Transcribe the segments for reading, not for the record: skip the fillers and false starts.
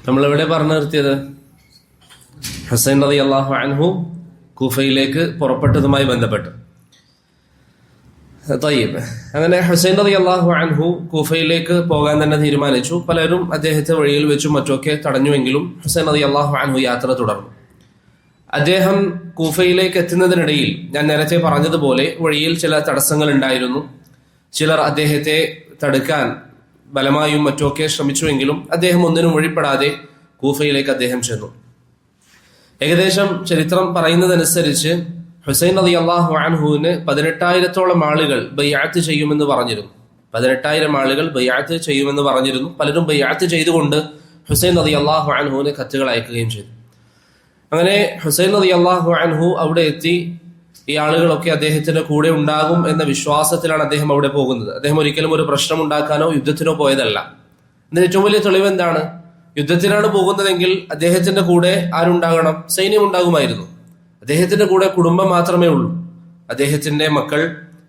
നമ്മളെവിടെ പറഞ്ഞു നിർത്തിയത്? ഹുസൈൻ റളിയല്ലാഹു അൻഹു കൂഫയിലേക്ക് പുറപ്പെട്ടതുമായി ബന്ധപ്പെട്ട്. തയ്യിബ്. അങ്ങനെ ഹുസൈൻ റളിയല്ലാഹു അൻഹു കൂഫയിലേക്ക് പോകാൻ തന്നെ തീരുമാനിച്ചു. പലരും അദ്ദേഹത്തെ വഴിയിൽ വെച്ചും മറ്റുമൊക്കെ തടഞ്ഞുവെങ്കിലും ഹുസൈൻ റളിയല്ലാഹു അൻഹു യാത്ര തുടർന്നു. അദ്ദേഹം കൂഫയിലേക്ക് എത്തുന്നതിനിടയിൽ ഞാൻ നേരത്തെ പറഞ്ഞതുപോലെ വഴിയിൽ ചില തടസ്സങ്ങൾ ഉണ്ടായിരുന്നു. ചിലർ അദ്ദേഹത്തെ തടുക്കാൻ ബലമായും മറ്റുമൊക്കെ ശ്രമിച്ചുവെങ്കിലും അദ്ദേഹം ഒന്നിനും വഴിപ്പെടാതെ കൂഫയിലേക്ക് അദ്ദേഹം ചെന്നു. ഏകദേശം ചരിത്രം പറയുന്നതനുസരിച്ച് ഹുസൈൻ റളിയല്ലാഹു അൻഹുവിന് 18,000-ഓളം ആളുകൾ ബൈഅത്ത് ചെയ്യുമെന്ന് പറഞ്ഞിരുന്നു. 18,000 ആളുകൾ ബൈഅത്ത് ചെയ്യുമെന്ന് പറഞ്ഞിരുന്നു. പലരും ബൈഅത്ത് ചെയ്തുകൊണ്ട് ഹുസൈൻ റളിയല്ലാഹു അൻഹുവിന് കത്തുകൾ അയക്കുകയും ചെയ്തു. അങ്ങനെ ഹുസൈൻ റളിയല്ലാഹു അൻഹു അവിടെ എത്തി. ഈ ആളുകളൊക്കെ അദ്ദേഹത്തിന്റെ കൂടെ ഉണ്ടാകും എന്ന വിശ്വാസത്തിലാണ് അദ്ദേഹം അവിടെ പോകുന്നത്. അദ്ദേഹം ഒരിക്കലും ഒരു പ്രശ്നം ഉണ്ടാക്കാനോ യുദ്ധത്തിനോ പോയതല്ല. ഇതിന് ഏറ്റവും വലിയ തെളിവ് എന്താണ്? യുദ്ധത്തിനാണ് പോകുന്നതെങ്കിൽ അദ്ദേഹത്തിന്റെ കൂടെ ആരുണ്ടാകണം? സൈന്യം ഉണ്ടാകുമായിരുന്നു. അദ്ദേഹത്തിന്റെ കൂടെ കുടുംബം മാത്രമേ ഉള്ളൂ. അദ്ദേഹത്തിന്റെ മക്കൾ,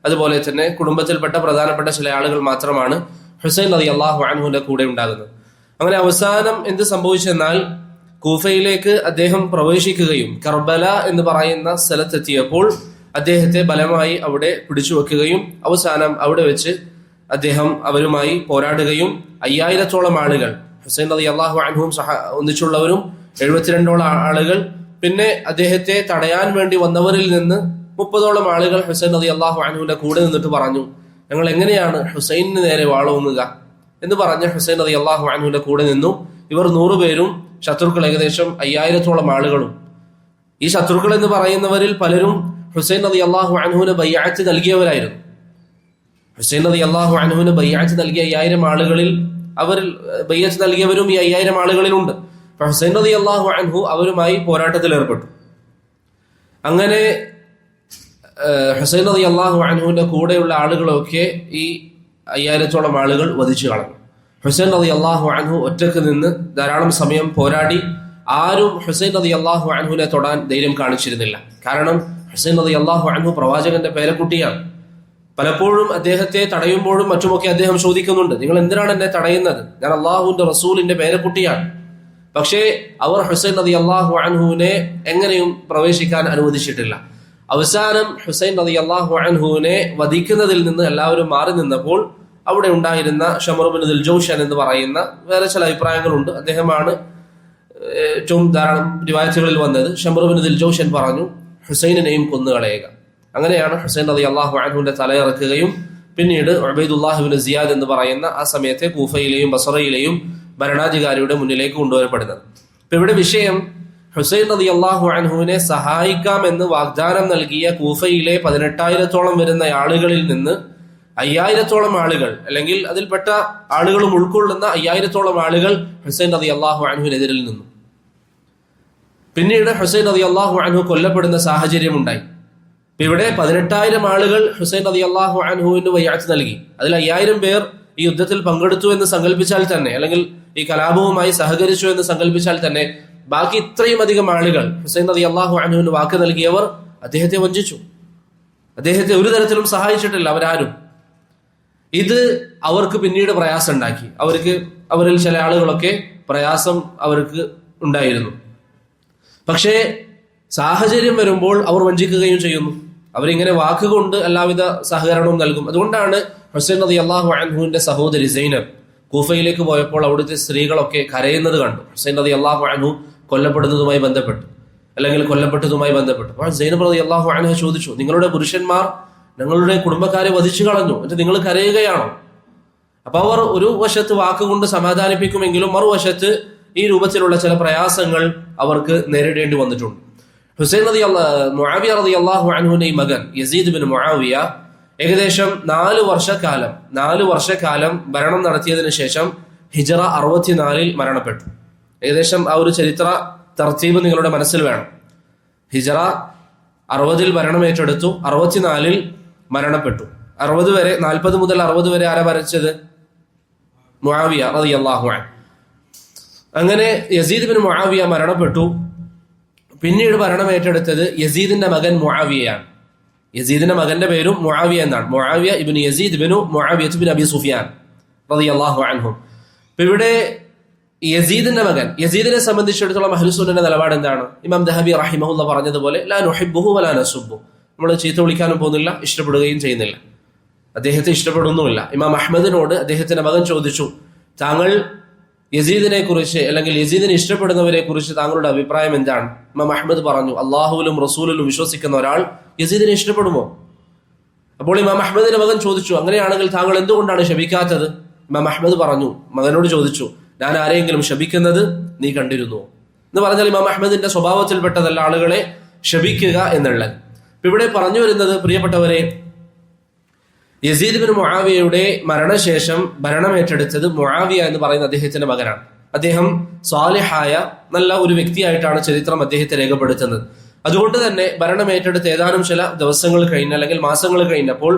അതുപോലെ തന്നെ കുടുംബത്തിൽപ്പെട്ട പ്രധാനപ്പെട്ട ചില ആളുകൾ മാത്രമാണ് ഹുസൈൻ റളിയല്ലാഹു അൻഹുവിന്റെ കൂടെ ഉണ്ടാകുന്നത്. അങ്ങനെ അവസാനം എന്ത് സംഭവിച്ചെന്നാൽ കൂഫയിലേക്ക് അദ്ദേഹം പ്രവേശിക്കുകയും കർബല എന്ന് പറയുന്ന സ്ഥലത്തെത്തിയപ്പോൾ അദ്ദേഹത്തെ ബലമായി അവിടെ പിടിച്ചു വെക്കുകയും അവസാനം അവിടെ വെച്ച് അദ്ദേഹം അവരുമായി പോരാടുകയും 5,000-ഓളം ആളുകൾ, ഹുസൈൻ റളിയല്ലാഹു അൻഹുവും ഒന്നിച്ചുള്ളവരും 72ഓളം ആളുകൾ, പിന്നെ അദ്ദേഹത്തെ തടയാൻ വേണ്ടി വന്നവരിൽ നിന്ന് 30ഓളം ആളുകൾ ഹുസൈൻ റളിയല്ലാഹു അൻഹുവിന്റെ കൂടെ നിന്നിട്ട് പറഞ്ഞു, ഞങ്ങൾ എങ്ങനെയാണ് ഹുസൈനു നേരെ വാളോങ്ങുക എന്ന് പറഞ്ഞ് ഹുസൈൻ റളിയല്ലാഹു അൻഹുവിന്റെ കൂടെ നിന്നു. ഇവർ 100 പേരും, ശത്രുക്കൾ ഏകദേശം 5,000-ഓളം ആളുകളും. ഈ ശത്രുക്കൾ എന്ന് പറയുന്നവരിൽ പലരും ഹുസൈൻ റളിയല്ലാഹു അൻഹുവിന് ബൈഅത്ത് നൽകിയവരായിരുന്നു. ഹുസൈൻ റളിയല്ലാഹു അൻഹുവിന് ബൈഅത്ത് നൽകിയ 5,000 ആളുകളിൽ അവരിൽ ബൈഅത്ത് നൽകിയവരും ഈ 5,000 ആളുകളിലുണ്ട്. ഹുസൈൻ റളിയല്ലാഹു അൻഹു അവരുമായി പോരാട്ടത്തിൽ ഏർപ്പെട്ടു. അങ്ങനെ ഹുസൈൻ റളിയല്ലാഹു അൻഹുവിന്റെ കൂടെയുള്ള ആളുകളൊക്കെ ഈ 5,000-ഓളം ആളുകൾ വധിച്ചു കളഞ്ഞു. ഹുസൈൻ റളിയല്ലാഹു അൻഹു ഒറ്റക്ക് നിന്ന് ധാരാളം സമയം പോരാടി. ആരും ഹുസൈൻ റളിയല്ലാഹു അൻഹുവിനെ തൊടാൻ ധൈര്യം കാണിച്ചിരുന്നില്ല. കാരണം ഹുസൈൻ റളിയല്ലാഹു അൻഹു പ്രവാചകന്റെ പേരക്കുട്ടിയാണ്. പലപ്പോഴും അദ്ദേഹത്തെ തടയുമ്പോഴും മറ്റുമൊക്കെ അദ്ദേഹം ചോദിക്കുന്നുണ്ട്, നിങ്ങൾ എന്തിനാണ് എന്നെ തടയുന്നത്? ഞാൻ അള്ളാഹുവിന്റെ റസൂലിന്റെ പേരക്കുട്ടിയാണ്. പക്ഷേ അവർ ഹുസൈൻ റളിയല്ലാഹു അൻഹുവിനെ എങ്ങനെയും പ്രവേശിക്കാൻ അനുവദിച്ചിട്ടില്ല. അവസാനം ഹുസൈൻ റളിയല്ലാഹു അൻഹുവിനെ വധിക്കുന്നതിൽ നിന്ന് എല്ലാവരും മാറി നിന്നപ്പോൾ അവിടെ ഉണ്ടായിരുന്ന ഷമർ ഇബ്നു ദിൽജൗഷൻ എന്ന് പറയുന്ന വേറെ ചില അഭിപ്രായങ്ങളുണ്ട്. അദ്ദേഹമാണ് ഏറ്റവും ധാരാളം റിവായത്തുകളിൽ വന്നത്. ഷമർ ഇബ്നു ദിൽജൗഷൻ പറഞ്ഞു, ഹുസൈനെയും കൊന്നുകളയുക. അങ്ങനെയാണ് ഹുസൈൻ റളിയല്ലാഹു അൻഹുവിന്റെ തലയിറക്കുകയും പിന്നീട് ഉബൈദുല്ലാഹ് ഇബ്നു സിയാദ് എന്ന് പറയുന്ന ആ സമയത്തെ കൂഫയിലെയും ബസറയിലെയും ഭരണാധികാരിയുടെ മുന്നിലേക്ക് കൊണ്ടുവരപ്പെടുന്നത്. ഇപ്പൊ ഇവിടെ വിഷയം, ഹുസൈൻ റളിയല്ലാഹു അൻഹുവിനെ സഹായിക്കാമെന്ന് വാഗ്ദാനം നൽകിയ കൂഫയിലെ 18,000-ഓളം വരുന്ന ആളുകളിൽ നിന്ന് 5,000-ഓളം ആളുകൾ, അല്ലെങ്കിൽ അതിൽപ്പെട്ട ആളുകളും ഉൾക്കൊള്ളുന്ന 5,000-ഓളം ആളുകൾ ഹുസൈൻ റളിയല്ലാഹു അൻഹുവിനെതിരിൽ നിന്നു. പിന്നീട് ഹുസൈൻ റളിയല്ലാഹു അൻഹു കൊല്ലപ്പെടുന്ന സാഹചര്യം ഉണ്ടായി. ഇവിടെ 18,000 ആളുകൾ ഹുസൈൻ റളിയല്ലാഹു അൻഹുവിന് ബൈഅത്ത് നൽകി. അതിൽ 5,000 പേർ ഈ യുദ്ധത്തിൽ പങ്കെടുത്തു എന്ന് സങ്കല്പിച്ചാൽ തന്നെ, അല്ലെങ്കിൽ ഈ കലാപവുമായി സഹകരിച്ചു എന്ന് സങ്കല്പിച്ചാൽ തന്നെ, ബാക്കി ഇത്രയും അധികം ആളുകൾ ഹുസൈൻ റളിയല്ലാഹു അൻഹുവിന് വാക്ക് നൽകിയവർ അദ്ദേഹത്തെ വഞ്ചിച്ചു. അദ്ദേഹത്തെ ഒരു തരത്തിലും സഹായിച്ചിട്ടില്ല അവരാരും. ഇത് അവർക്ക് പിന്നീട് പ്രയാസം ഉണ്ടാക്കി. അവരിൽ ചില ആളുകളൊക്കെ പ്രയാസം അവർക്ക് ഉണ്ടായിരുന്നു. പക്ഷേ സാഹചര്യം വരുമ്പോൾ അവർ വഞ്ചിക്കുകയും ചെയ്യുന്നു. അവരിങ്ങനെ വാക്കുകൊണ്ട് എല്ലാവിധ സഹകരണവും നൽകും. അതുകൊണ്ടാണ് ഹുസൈൻ റളിയല്ലാഹു അൻഹുവിന്റെ സഹോദരി സൈനബ് കൂഫയിലേക്ക് പോയപ്പോൾ അവിടുത്തെ സ്ത്രീകളൊക്കെ കരയുന്നത് കണ്ടു. ഹുസൈൻ റളിയല്ലാഹു അൻഹു കൊല്ലപ്പെട്ടതുമായി ബന്ധപ്പെട്ട്. അപ്പോൾ സൈനബ് റളിയല്ലാഹു അൻഹ ചോദിച്ചു, നിങ്ങളുടെ പുരുഷന്മാർ ഞങ്ങളുടെ കുടുംബക്കാരെ വധിച്ചു കളഞ്ഞു, എന്നിട്ട് നിങ്ങൾ കരയുകയാണോ? അപ്പൊ അവർ ഒരു വശത്ത് വാക്കുകൊണ്ട് സമാധാനിപ്പിക്കുമെങ്കിലും മറുവശത്ത് ഈ രൂപത്തിലുള്ള ചില പ്രയാസങ്ങൾ അവർക്ക് നേരിടേണ്ടി വന്നിട്ടുണ്ട്. മുആവിയ റളിയല്ലാഹു അൻഹുവിന്റെ ഈ മകൻ യസീദ് ബിൻ മുആവിയ ഏകദേശം 4 വർഷക്കാലം ഭരണം നടത്തിയതിനു ശേഷം ഹിജ്റ 64 മരണപ്പെട്ടു. ഏകദേശം ആ ഒരു ചരിത്ര തർത്തീബ് നിങ്ങളുടെ മനസ്സിൽ വേണം. ഹിജ്റ 60 ഭരണം ഏറ്റെടുത്തു, 64 മരണപ്പെട്ടു. 40 മുതൽ 60 വരെ ആരാ ഭരിച്ചത്? മുആവിയ റളിയല്ലാഹു അൻഹു. അങ്ങനെ യസീദ് ബിൻ മുആവിയ മരണപ്പെട്ടു. പിന്നീട് ഭരണം ഏറ്റെടുത്തത് യസീദിന്റെ മകൻ മുആവിയയാണ്. യസീദിന്റെ മകന്റെ പേരും മുആവിയ എന്നാണ്. മുആവിയ ഇബ്നു യസീദ് ബിൻ മുആവിയ ബിൻ അബി സുഫിയാൻ റളിയല്ലാഹു അൻഹു. ഇവിടെ യസീദിന്റെ മകൻ, യസീദിനെ സംബന്ധിച്ചിടത്തോളം അഹ്ലുസുന്നയുടെ നിലപാട് എന്താണ്? ഇമാം ദഹബി റഹിമഹുല്ല പറഞ്ഞതുപോലെ ലാ നുഹിബ്ബുഹു വലാ നസുബ്ബു, നമ്മൾ ചീത്ത വിളിക്കാനും പോകുന്നില്ല, ഇഷ്ടപ്പെടുകയും ചെയ്യുന്നില്ല, അദ്ദേഹത്തെ ഇഷ്ടപ്പെടുന്നുമില്ല. ഇമാം അഹ്മദിനോട് അദ്ദേഹത്തിന്റെ മകൻ ചോദിച്ചു, താങ്കൾ യസീദിനെ കുറിച്ച് അല്ലെങ്കിൽ യസീദിനെ ഇഷ്ടപ്പെടുന്നവരെ കുറിച്ച് താങ്കളുടെ അഭിപ്രായം എന്താണ്? ഇമാം അഹ്മദ് പറഞ്ഞു, അള്ളാഹുവിലും റസൂലിലും വിശ്വസിക്കുന്ന ഒരാൾ യസീദിനെ ഇഷ്ടപ്പെടുമോ? അപ്പോൾ ഇമാം അഹ്മദിന്റെ മകൻ ചോദിച്ചു, അങ്ങനെയാണെങ്കിൽ താങ്കൾ എന്തുകൊണ്ടാണ് ശപിക്കാത്തത്? ഇമാം അഹ്മദ് പറഞ്ഞു, മകനോട് ചോദിച്ചു, ഞാൻ ആരെയെങ്കിലും ശപിക്കുന്നത് നീ കണ്ടിരുന്നു എന്ന് പറഞ്ഞാൽ ഇമാം അഹ്മദിന്റെ സ്വഭാവത്തിൽപ്പെട്ടതല്ല ആളുകളെ ശപിക്കുക എന്നുള്ളത്. ഇവിടെ പറഞ്ഞു വരുന്നത്, പ്രിയപ്പെട്ടവരെ, യസീദ് ബിൻ മുആവിയയുടെ മരണശേഷം ഭരണം ഏറ്റെടുത്തത് മുആവിയ എന്ന് പറയുന്ന അദ്ദേഹത്തിന്റെ മകനാണ്. അദ്ദേഹം സ്വാലിഹായ നല്ല ഒരു വ്യക്തിയായിട്ടാണ് ചരിത്രം അദ്ദേഹത്തെ രേഖപ്പെടുത്തുന്നത്. അതുകൊണ്ട് തന്നെ ഭരണം ഏറ്റെടുത്ത് ഏതാനും ചില ദിവസങ്ങൾ കഴിഞ്ഞ അല്ലെങ്കിൽ മാസങ്ങൾ കഴിഞ്ഞപ്പോൾ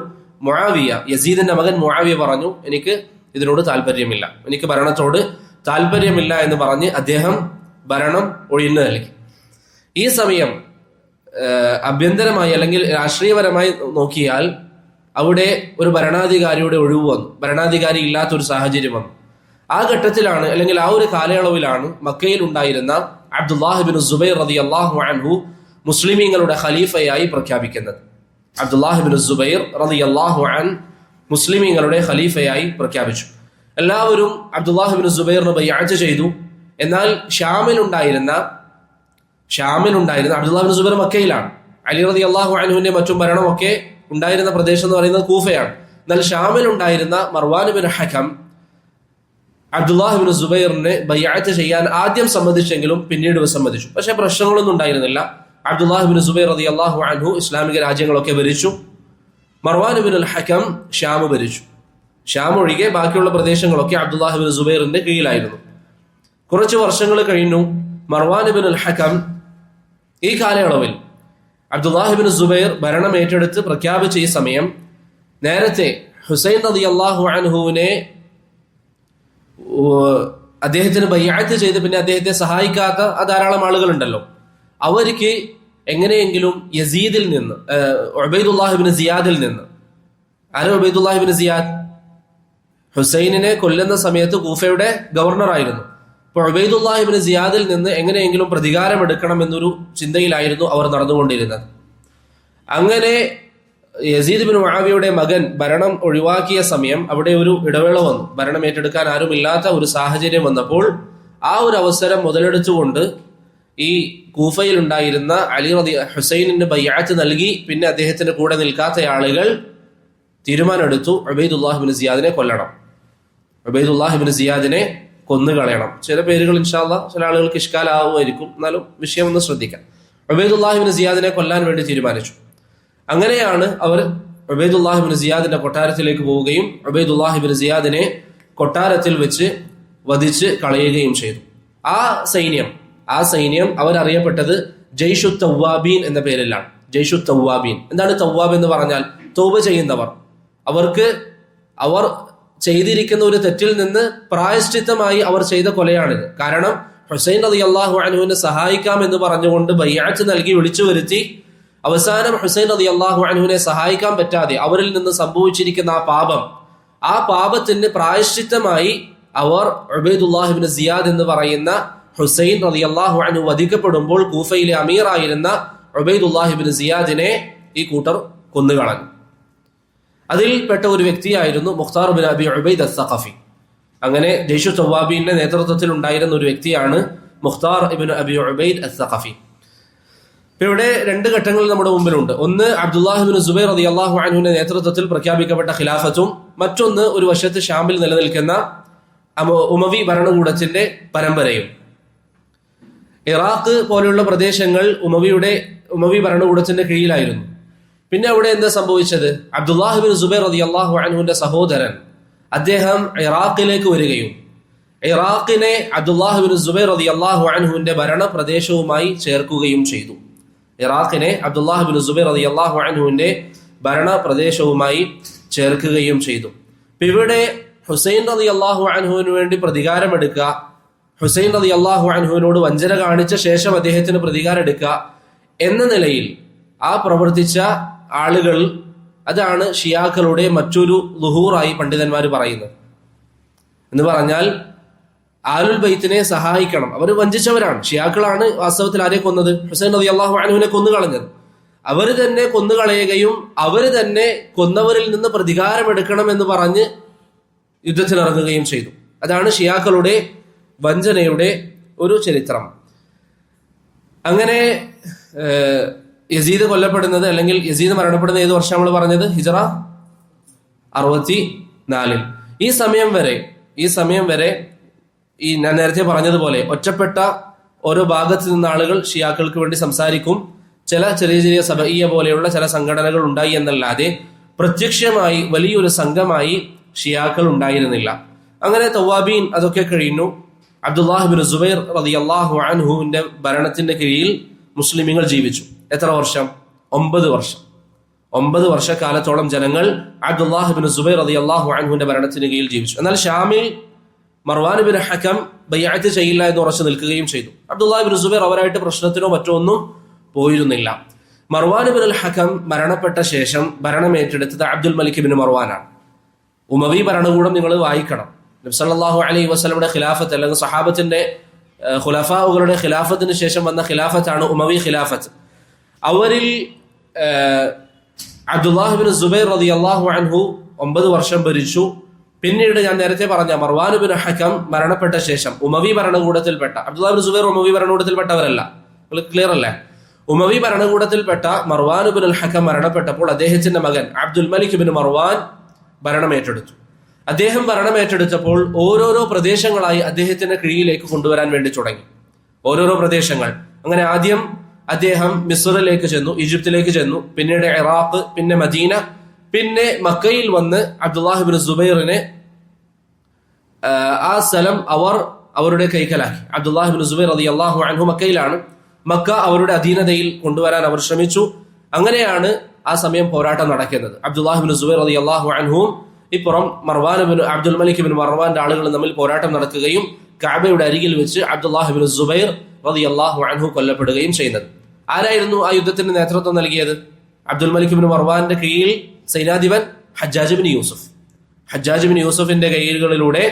മുആവിയ, യസീദിന്റെ മകൻ മുആവിയ പറഞ്ഞു, എനിക്ക് ഇതിനോട് താല്പര്യമില്ല, എനിക്ക് ഭരണത്തോട് താല്പര്യമില്ല എന്ന് പറഞ്ഞ് അദ്ദേഹം ഭരണം ഒഴിഞ്ഞു നൽകി. ഈ സമയം ആഭ്യന്തരമായി അല്ലെങ്കിൽ രാഷ്ട്രീയപരമായി നോക്കിയാൽ അവിടെ ഒരു ഭരണാധികാരിയുടെ ഒഴിവ് വന്നു, ഭരണാധികാരി ഇല്ലാത്തൊരു സാഹചര്യം വന്നു. ആ ഘട്ടത്തിലാണ് അല്ലെങ്കിൽ ആ ഒരു കാലയളവിലാണ് മക്കയിൽ ഉണ്ടായിരുന്ന അബ്ദുല്ലാഹ് ബിൻ സുബൈർ റളിയല്ലാഹു അൻഹു മുസ്ലിമീങ്ങളുടെ ഖലീഫയായി പ്രഖ്യാപിക്കുന്നത്. അബ്ദുല്ലാഹ് ബിൻ സുബൈർ റളിയല്ലാഹു അൻ മുസ്ലിമീങ്ങളുടെ ഖലീഫയായി പ്രഖ്യാപിച്ചു. എല്ലാവരും അബ്ദുല്ലാഹ് ബിൻ സുബൈറിന് ബൈഅത്ത് ചെയ്തു. എന്നാൽ ഷാമിലുണ്ടായിരുന്ന അബ്ദുല്ലാഹ് ബിൻ സുബൈർ മക്കയിലാണ്. അലി റളിയല്ലാഹു അൻഹുവിന്റെ മറ്റും ഭരണമൊക്കെ ഉണ്ടായിരുന്ന പ്രദേശം എന്ന് പറയുന്നത് കൂഫയാണ്. എന്നാൽ ഷാമിലുണ്ടായിരുന്ന Marwan bin Hakam Abdullah bin സുബൈറിനെ ബൈഅത്ത് ചെയ്യാൻ ആദ്യം സമ്മതിച്ചെങ്കിലും പിന്നീട് വിസമ്മതിച്ചു. പക്ഷെ പ്രശ്നങ്ങളൊന്നും ഉണ്ടായിരുന്നില്ല. അബ്ദുല്ലാഹ് ബിൻ സുബൈർ റളിയല്ലാഹു അൻഹു ഇസ്ലാമിക രാജ്യങ്ങളൊക്കെ ഭരിച്ചു. മർവാൻ ബിൻ അൽ ഹകം ഷാം ഭരിച്ചു. ഷാം ഒഴികെ ബാക്കിയുള്ള പ്രദേശങ്ങളൊക്കെ അബ്ദുല്ലാഹ് ബിൻ സുബൈറിന്റെ കീഴിലായിരുന്നു. കുറച്ച് വർഷങ്ങൾ കഴിഞ്ഞു. മർവാൻ ബിൻ അൽ ഹകം ഈ കാലയളവിൽ അബ്ദുല്ലാഹ് ബിൻ സുബൈർ ഭരണം ഏറ്റെടുത്ത് പ്രഖ്യാപിച്ച ഈ സമയം നേരത്തെ ഹുസൈൻ റളിയല്ലാഹു അൻഹുവിനെ അദ്ദേഹത്തിന് ബൈഅത്ത് ചെയ്ത് പിന്നെ അദ്ദേഹത്തെ സഹായിക്കാത്ത ധാരാളം ആളുകളുണ്ടല്ലോ, അവർക്ക് എങ്ങനെയെങ്കിലും യസീദിൽ നിന്ന് ഉബൈദുല്ലാഹ് ഇബ്നു സിയാദിൽ നിന്ന്, ആരോ ഉബൈദുല്ലാഹ് ഇബ്നു സിയാദ് ഹുസൈനിനെ കൊല്ലുന്ന സമയത്ത് കൂഫയുടെ ഗവർണറായിരുന്നു. അപ്പോൾ ഉബൈദുല്ലാഹ് ഇബ്നു സിയാദിൽ നിന്ന് എങ്ങനെയെങ്കിലും പ്രതികാരം എടുക്കണം എന്നൊരു ചിന്തയിലായിരുന്നു അവർ നടന്നുകൊണ്ടിരുന്നത്. അങ്ങനെ യസീദ് ബിൻ മുആവിയയുടെ മകൻ ഭരണം ഒഴിവാക്കിയ സമയം അവിടെ ഒരു ഇടവേള വന്നു. ഭരണം ഏറ്റെടുക്കാൻ ആരുമില്ലാത്ത ഒരു സാഹചര്യം വന്നപ്പോൾ ആ ഒരു അവസരം മുതലെടുത്തുകൊണ്ട് ഈ കൂഫയിൽ ഉണ്ടായിരുന്ന ഹുസൈനിന് ബൈഅത്ത് നൽകി പിന്നെ അദ്ദേഹത്തിന്റെ കൂടെ നിൽക്കാത്ത ആളുകൾ തീരുമാനമെടുത്തു, ഉബൈദുല്ലാഹ് ഇബ്നു സിയാദിനെ കൊല്ലണം, ഉബൈദുല്ലാഹ് ഇബ്നു സിയാദിനെ കൊന്നുകളയണം. ചില പേരുകൾ ഇൻഷാ അല്ലാഹ് ചില ആളുകൾക്ക് ഇഷ്കാലാവുമായിരിക്കും, എന്നാലും വിഷയം ഒന്ന് ശ്രദ്ധിക്കാം. ഉബൈദുല്ലാഹ് ഇബ്നു സിയാദിനെ കൊല്ലാൻ വേണ്ടി തീരുമാനിച്ചു. അങ്ങനെയാണ് അവർ ഉബൈദുല്ലാഹ് ഇബ്നു സിയാദിന്റെ കൊട്ടാരത്തിലേക്ക് പോവുകയും ഉബൈദുല്ലാഹ് ഇബ്നു സിയാദിനെ കൊട്ടാരത്തിൽ വെച്ച് വധിച്ച് കളയുകയും ചെയ്തു. ആ സൈന്യം അവരറിയപ്പെട്ടത് ജയ്ഷു തവ്വാബീൻ എന്ന പേരിലാണ്. ജയ്ഷു തവ്വാബീൻ. എന്താണ് തവ്വാബ് എന്ന് പറഞ്ഞാൽ? തൗബ ചെയ്യുന്നവർ. അവർ ചെയ്തിരിക്കുന്ന ഒരു തെറ്റിൽ നിന്ന് പ്രായശ്ചിത്തമായി അവർ ചെയ്ത കൊലയാണിത്. കാരണം ഹുസൈൻ റളിയല്ലാഹു അൻഹുവിനെ സഹായിക്കാം എന്ന് പറഞ്ഞുകൊണ്ട് ബൈഅത്ത് നൽകി വിളിച്ചു വരുത്തി അവസാനം ഹുസൈൻ റളിയല്ലാഹു അൻഹുവിനെ സഹായിക്കാൻ പറ്റാതെ അവരിൽ നിന്ന് സംഭവിച്ചിരിക്കുന്ന ആ പാപത്തിന് പ്രായശ്ചിത്തമായി അവർ ഉബൈദുല്ലാഹ് ഇബ്നു സിയാദ് എന്ന് പറയുന്ന ഹുസൈൻ റളിയല്ലാഹു അൻഹു വധിക്കപ്പെടുമ്പോൾ കൂഫയിലെ അമീറായിരുന്ന ഉബൈദുല്ലാഹ് ഇബ്നു സിയാദിനെ ഈ കൂട്ടർ കൊന്നുകളഞ്ഞു. അതിൽപ്പെട്ട ഒരു വ്യക്തിയായിരുന്നു മുഖ്താർ ബിൻ അബി ഉബൈദ് അസ്സഖഫി. അങ്ങനെ ജയ്ഷു തവ്വാബീന്റെ നേതൃത്വത്തിൽ ഉണ്ടായിരുന്ന ഒരു വ്യക്തിയാണ് മുഖ്താർ ഇബ്നു അബി ഉബൈദ് അസ്സഖഫി. ഇവിടെ രണ്ട് ഘട്ടങ്ങൾ നമ്മുടെ മുമ്പിലുണ്ട്. ഒന്ന് അബ്ദുല്ലാഹ് ഇബ്നു സുബൈർ റളിയല്ലാഹു അൻഹുവിന്റെ നേതൃത്വത്തിൽ പ്രഖ്യാപിക്കപ്പെട്ട ഖിലാഫത്തും, മറ്റൊന്ന് ഒരു വശത്ത് ഷാമിൽ നിലനിൽക്കുന്ന ഉമവി ഭരണകൂടത്തിന്റെ പരമ്പരയും. ഇറാഖ് പോലെയുള്ള പ്രദേശങ്ങൾ ഉമവി ഭരണകൂടത്തിന്റെ കീഴിലായിരുന്നു. പിന്നെ അവിടെ എന്താ സംഭവിച്ചത്? അബ്ദുല്ലാഹ് ഇബ്നു സുബൈർ റളിയല്ലാഹു അൻഹുവിന്റെ സഹോദരൻ അദ്ദേഹം ഇറാഖിലേക്ക് വരികയും ഇറാഖിനെ അബ്ദുല്ലാഹ് ഇബ്നു സുബൈർ റളിയല്ലാഹു അൻഹുവിന്റെ ഭരണ പ്രദേശവുമായി ചേർക്കുകയും ചെയ്തു. ഇറാഖിനെ അബ്ദുല്ലാഹ് ഇബ്നു സുബൈർ റളിയല്ലാഹു അൻഹുവിന്റെ ഭരണ പ്രദേശവുമായി ചേർക്കുകയും ചെയ്തു. ഇവിടെ ഹുസൈൻ റളിയല്ലാഹു അൻഹുവിന് വേണ്ടി പ്രതികാരമെടുക്കുക, ഹുസൈൻ റളിയല്ലാഹു അൻഹുവിനോട് വഞ്ചന കാണിച്ച ശേഷം അദ്ദേഹത്തിന് പ്രതികാരം എടുക്കുക എന്ന നിലയിൽ ആ പ്രവർത്തിച്ച ആളുകൾ, അതാണ് ഷിയാക്കളുടെ മറ്റൊരു ളുഹൂറായി പണ്ഡിതന്മാർ പറയുന്നത്. എന്ന് പറഞ്ഞാൽ ആലുൽ ബൈത്തിനെ സഹായിക്കണം. അവർ വഞ്ചിച്ചവരാണ്. ഷിയാക്കളാണ് വാസ്തവത്തിൽ ആരെ കൊന്നത്? ഹുസൈൻ റളിയല്ലാഹു അൻഹുവിനെ കൊന്നുകളഞ്ഞത്. അവർ തന്നെ കൊന്നുകളയുകയും അവർ തന്നെ കൊന്നവരിൽ നിന്ന് പ്രതികാരമെടുക്കണം എന്ന് പറഞ്ഞ് യുദ്ധത്തിനിറങ്ങുകയും ചെയ്തു. അതാണ് ഷിയാക്കളുടെ വഞ്ചനയുടെ ഒരു ചരിത്രം. അങ്ങനെ യസീദ് കൊല്ലപ്പെടുന്നത്, അല്ലെങ്കിൽ യസീദ് മരണപ്പെടുന്നത് ഏത് വർഷം നമ്മൾ പറഞ്ഞത്? ഹിജറ 64. ഈ സമയം വരെ ഈ ഞാൻ നേരത്തെ പറഞ്ഞതുപോലെ ഒറ്റപ്പെട്ട ഓരോ ഭാഗത്ത് നിന്ന് ആളുകൾ ഷിയാക്കൾക്ക് വേണ്ടി സംസാരിക്കും. ചില ചെറിയ ചെറിയ സബഈയ പോലെയുള്ള ചില സംഘടനകൾ ഉണ്ടായി എന്നല്ലാതെ പ്രത്യക്ഷമായി വലിയൊരു സംഘമായി ഷിയാക്കൾ ഉണ്ടായിരുന്നില്ല. അങ്ങനെ തവാബീൻ അതൊക്കെ കഴിഞ്ഞു. അബ്ദുല്ലാഹ് ബിൻ സുബൈർ റളിയല്ലാഹു അൻഹുവിന്റെ ഭരണത്തിന്റെ കീഴിൽ മുസ്ലിമീങ്ങൾ ജീവിച്ചു. എത്ര വർഷം? 9 വർഷം. 9 വർഷക്കാലത്തോളം ജനങ്ങൾ അബ്ദുല്ലാഹ് ബിൻ സുബൈർ റളിയല്ലാഹു അൻഹുവിന്റെ ഭരണത്തിന് കീഴിൽ ജീവിച്ചു. എന്നാൽ ഷാമിൽ മർവാൻ ബിൻ ഹകം ബൈഅത്ത് ചെയ്യില്ല എന്ന് ഉറച്ചു നിൽക്കുകയും ചെയ്തു. അബ്ദുല്ലാഹ് ബിൻ സുബൈർ അവരായിട്ട് പ്രശ്നത്തിനോ മറ്റോ ഒന്നും പോയിരുന്നില്ല. മർവാൻ ബിൻ ഹകം മരണപ്പെട്ട ശേഷം ഭരണം ഏറ്റെടുത്തത് അബ്ദുൽ മലിക് ബിൻ മർവാനാണ്. ഉമവി ഭരണകൂടം നിങ്ങൾ വായിക്കണം. നബി സല്ലല്ലാഹു അലൈഹി വസല്ലമയുടെ ഖിലാഫത്ത്, അല്ലെങ്കിൽ സഹാബത്തിന്റെ ഖുലഫാഉകളുടെ ഖിലാഫത്തിന് ശേഷം വന്ന ഖിലാഫത്താണ് ഉമവി ഖിലാഫത്ത്. അവരിൽ അബ്ദുല്ലാഹ് ബിൻ സുബൈർ റളിയല്ലാഹു അൻഹു 9 വർഷം ഭരിച്ചു. പിന്നീട് ഞാൻ നേരത്തെ പറഞ്ഞ മർവാൻ ബിൻ ഹകം മരണപ്പെട്ട ശേഷം ഉമവി ഭരണകൂടത്തിൽപ്പെട്ട അബ്ദുല്ലാഹ് ബിൻ സുബൈർ ഉമവി ഭരണകൂടത്തിൽപ്പെട്ടവരല്ല. ക്ലിയർ അല്ലേ? ഉമവി ഭരണകൂടത്തിൽപ്പെട്ട മർവാൻ ബിൻ ഹകം മരണപ്പെട്ടപ്പോൾ അദ്ദേഹത്തിന്റെ മകൻ അബ്ദുൽ മലിക് ബിൻ മർവാൻ ഭരണം ഏറ്റെടുത്തു. അദ്ദേഹം ഭരണം ഏറ്റെടുത്തപ്പോൾ ഓരോരോ പ്രദേശങ്ങളായി അദ്ദേഹത്തിന്റെ കീഴിലേക്ക് കൊണ്ടുവരാൻ വേണ്ടി തുടങ്ങി. ഓരോരോ പ്രദേശങ്ങൾ. അങ്ങനെ ആദ്യം അദ്ദേഹം മിസ്റിലേക്ക് ചെന്നു, ഈജിപ്തിലേക്ക് ചെന്നു, പിന്നീട് ഇറാഖ്, പിന്നെ മദീന, പിന്നെ മക്കയിൽ വന്ന് അബ്ദുല്ലാഹ് ബിൻ സുബൈറിനെ ആ സ്ഥലം അവരുടെ കൈക്കലാക്കി. അബ്ദുല്ലാഹ് ബിൻ സുബൈർ റളിയല്ലാഹു അൻഹു മക്കയിലാണ്. മക്ക അവരുടെ അധീനതയിൽ കൊണ്ടുവരാൻ അവർ ശ്രമിച്ചു. അങ്ങനെയാണ് ആ സമയം പോരാട്ടം നടക്കുന്നത്. അബ്ദുല്ലാഹ് ബിൻ സുബൈർ റളിയല്ലാഹു അൻഹുവും ഇപ്പുറം അബ്ദുൽ മലിക് ബിൻ മർവാന്റെ ആളുകൾ തമ്മിൽ പോരാട്ടം നടക്കുകയും കഅബയുടെ അരികിൽ വെച്ച് അബ്ദുല്ലാഹ് ബിൻ സുബൈർ റളിയല്ലാഹു അൻഹു കൊല്ലപ്പെടുകയും ചെയ്യുന്നത്. ആരായിരുന്നു ആ യുദ്ധത്തിന് നേതൃത്വം നൽകിയത്? അബ്ദുൽ മലിക് ബിൻ മർവാന്റെ കീഴിൽ സൈനാധിപൻ Hajjaj bin Yusuf. Hajjaj bin യൂസുഫിന്റെ കീഴിലൂടെ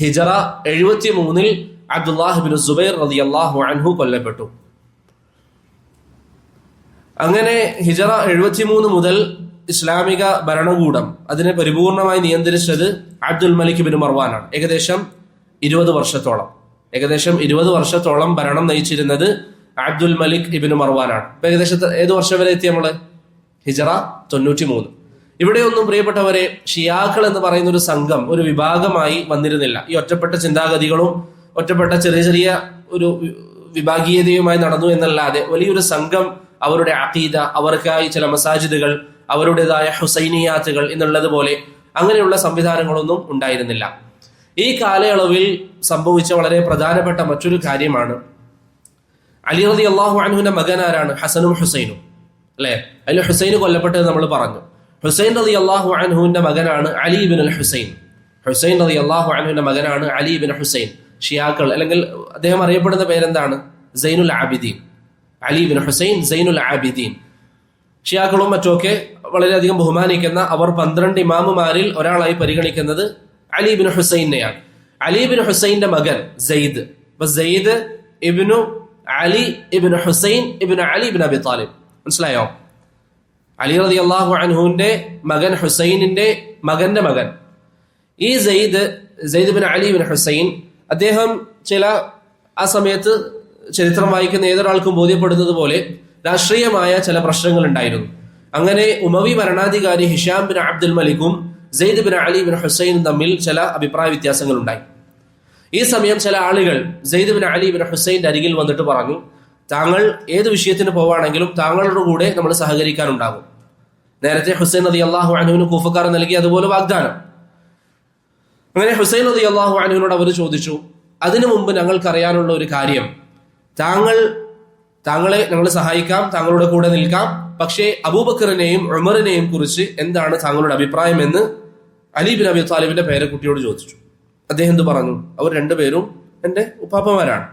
ഹിജറ 73 അബ്ദുല്ലാഹ് ബിൻ സുബൈർ റളിയല്ലാഹു അൻഹു കൊല്ലപ്പെട്ടു. അങ്ങനെ ഹിജറ 73 മുതൽ ഇസ്ലാമിക ഭരണകൂടം അതിനെ പരിപൂർണമായി നിയന്ത്രിച്ചത് അബ്ദുൽ മലിക് ബിൻ മർവാനാണ്. ഏകദേശം 20 വർഷത്തോളം ഭരണം നയിച്ചിരുന്നത് അബ്ദുൽ മലിക് ഇബിൻ മർവാനാണ്. ഇപ്പൊ ഏകദേശം ഏത് വർഷം വരെ എത്തി നമ്മള്? ഹിജറ 93. ഇവിടെയൊന്നും പ്രിയപ്പെട്ടവരെ ഷിയാക്കൾ എന്ന് പറയുന്ന ഒരു സംഘം, ഒരു വിഭാഗമായി വന്നിരുന്നില്ല. ഈ ഒറ്റപ്പെട്ട ചിന്താഗതികളും ഒറ്റപ്പെട്ട ചെറിയ ചെറിയ ഒരു വിഭാഗീയതയുമായി നടന്നു എന്നല്ലാതെ വലിയൊരു സംഘം അവരുടെ അഖീദ, അവർക്കായി ചില മസാജിദുകൾ, അവരുടേതായ ഹുസൈനിയാത്തുകൾ എന്നുള്ളത് പോലെ അങ്ങനെയുള്ള സംവിധാനങ്ങളൊന്നും ഉണ്ടായിരുന്നില്ല. ഈ കാലയളവിൽ സംഭവിച്ച വളരെ പ്രധാനപ്പെട്ട മറ്റൊരു കാര്യമാണ് അലി റളിയല്ലാഹു അൻഹുവിന്റെ മകൻ ആരാണ്? ഹസനും ഹുസൈനും അല്ലെ? അതിൽ ഹുസൈന് കൊല്ലപ്പെട്ടത് നമ്മൾ പറഞ്ഞു. ഹുസൈൻ റളിയല്ലാഹു അൻഹുവിന്റെ മകനാണ് അലി ഇബ്നു ഹുസൈൻ. ഹുസൈൻ റളിയല്ലാഹു അൻഹുവിന്റെ മകനാണ് അലി ഇബ്നു ഹുസൈൻ. ഷിയാക്കൾ, അല്ലെങ്കിൽ അദ്ദേഹം അറിയപ്പെടുന്ന പേരെന്താണ്? സൈനുൽ ആബിദീൻ. അലി ഇബ്നു ഹുസൈൻ സൈനുൽ ആബിദീൻ. ഷിയാക്കളും മറ്റുമൊക്കെ വളരെയധികം ബഹുമാനിക്കുന്ന, അവർ 12 ഇമാമുമാരിൽ ഒരാളായി പരിഗണിക്കുന്നത് അലി ഇബ്നു ഹുസൈനെയാണ്. അലി ഇബ്നു ഹുസൈന്റെ മകൻ Zaid. Zaid ibn Ali ibn Hussain ibn Ali ibn Abi Talib. മനസ്സിലായോ? അലി റളിയല്ലാഹു അൻഹുവിന്റെ മകൻ ഹുസൈനിന്റെ മകന്റെ മകൻ. ഈ Syed ibn Ali ibn Hussain, അദ്ദേഹം ആ സമയത്ത് ചരിത്രം വായിക്കുന്ന ഏതൊരാൾക്കും ബോധ്യപ്പെടുന്നത് പോലെ രാഷ്ട്രീയമായ ചില പ്രശ്നങ്ങൾ ഉണ്ടായിരുന്നു. അങ്ങനെ ഉമവി ഭരണാധികാരി ഹിഷാം ബിൻ അബ്ദുൽ മലിക്കും സെയ്ദ് ബിൻ അലി ബിൻ ഹുസൈനും തമ്മിൽ ചില അഭിപ്രായ വ്യത്യാസങ്ങൾ ഉണ്ടായി. ഈ സമയം ചില ആളുകൾ സെയ്ദ് ബിൻ അലി ബിൻ ഹുസൈന്റെ അരികിൽ വന്നിട്ട് പറഞ്ഞു, താങ്കൾ ഏത് വിഷയത്തിന് പോവാണെങ്കിലും താങ്കളുടെ കൂടെ നമ്മൾ സഹകരിക്കാനുണ്ടാകും. നേരത്തെ ഹുസൈൻ റളിയല്ലാഹു അൻഹുവിന് കൂഫക്കാർ നൽകിയ അതുപോലെ വാഗ്ദാനം. അങ്ങനെ ഹുസൈൻ റളിയല്ലാഹു അൻഹുവിനോട് അവർ ചോദിച്ചു, അതിനു മുമ്പ് ഞങ്ങൾക്കറിയാനുള്ള ഒരു കാര്യം, താങ്കളെ ഞങ്ങൾ സഹായിക്കാം, താങ്കളുടെ കൂടെ നിൽക്കാം, പക്ഷേ അബൂബക്കറിനെയും ഉമറിനെയും കുറിച്ച് എന്താണ് താങ്കളുടെ അഭിപ്രായം എന്ന് അലി ബിൻ അബി താലിബിന്റെ പേരക്കുട്ടിയോട് ചോദിച്ചു. അദ്ദേഹം എന്ത് പറഞ്ഞു? അവർ രണ്ടുപേരും എന്റെ ഉപ്പാപ്പമാരാണ്,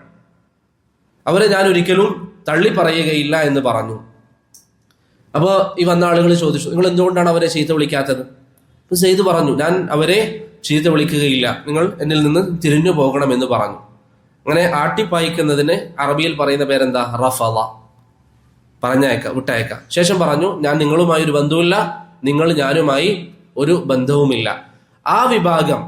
അവരെ ഞാൻ ഒരിക്കലും തള്ളി പറയുകയില്ല എന്ന് പറഞ്ഞു. അപ്പോൾ ഈ വന്ന ആളുകൾ ചോദിച്ചു, നിങ്ങൾ എന്തുകൊണ്ടാണ് അവരെ ചീത്ത വിളിക്കാത്തത്? സെയ്ദ് പറഞ്ഞു, ഞാൻ അവരെ ചീത്ത വിളിക്കുകയില്ല, നിങ്ങൾ എന്നിൽ നിന്ന് തിരിഞ്ഞു പോകണമെന്ന് പറഞ്ഞു. അങ്ങനെ ആട്ടിപ്പായിക്കുന്നതിന് അറബിയിൽ പറയുന്ന പേരെന്താ? റഫള, വിട്ടയക്ക. ശേഷം പറഞ്ഞു, ഞാൻ നിങ്ങളുമായി ഒരു ബന്ധവുമില്ല, നിങ്ങൾ ഞാനുമായി ഒരു ബന്ധവുമില്ല. ആ വിഭാഗം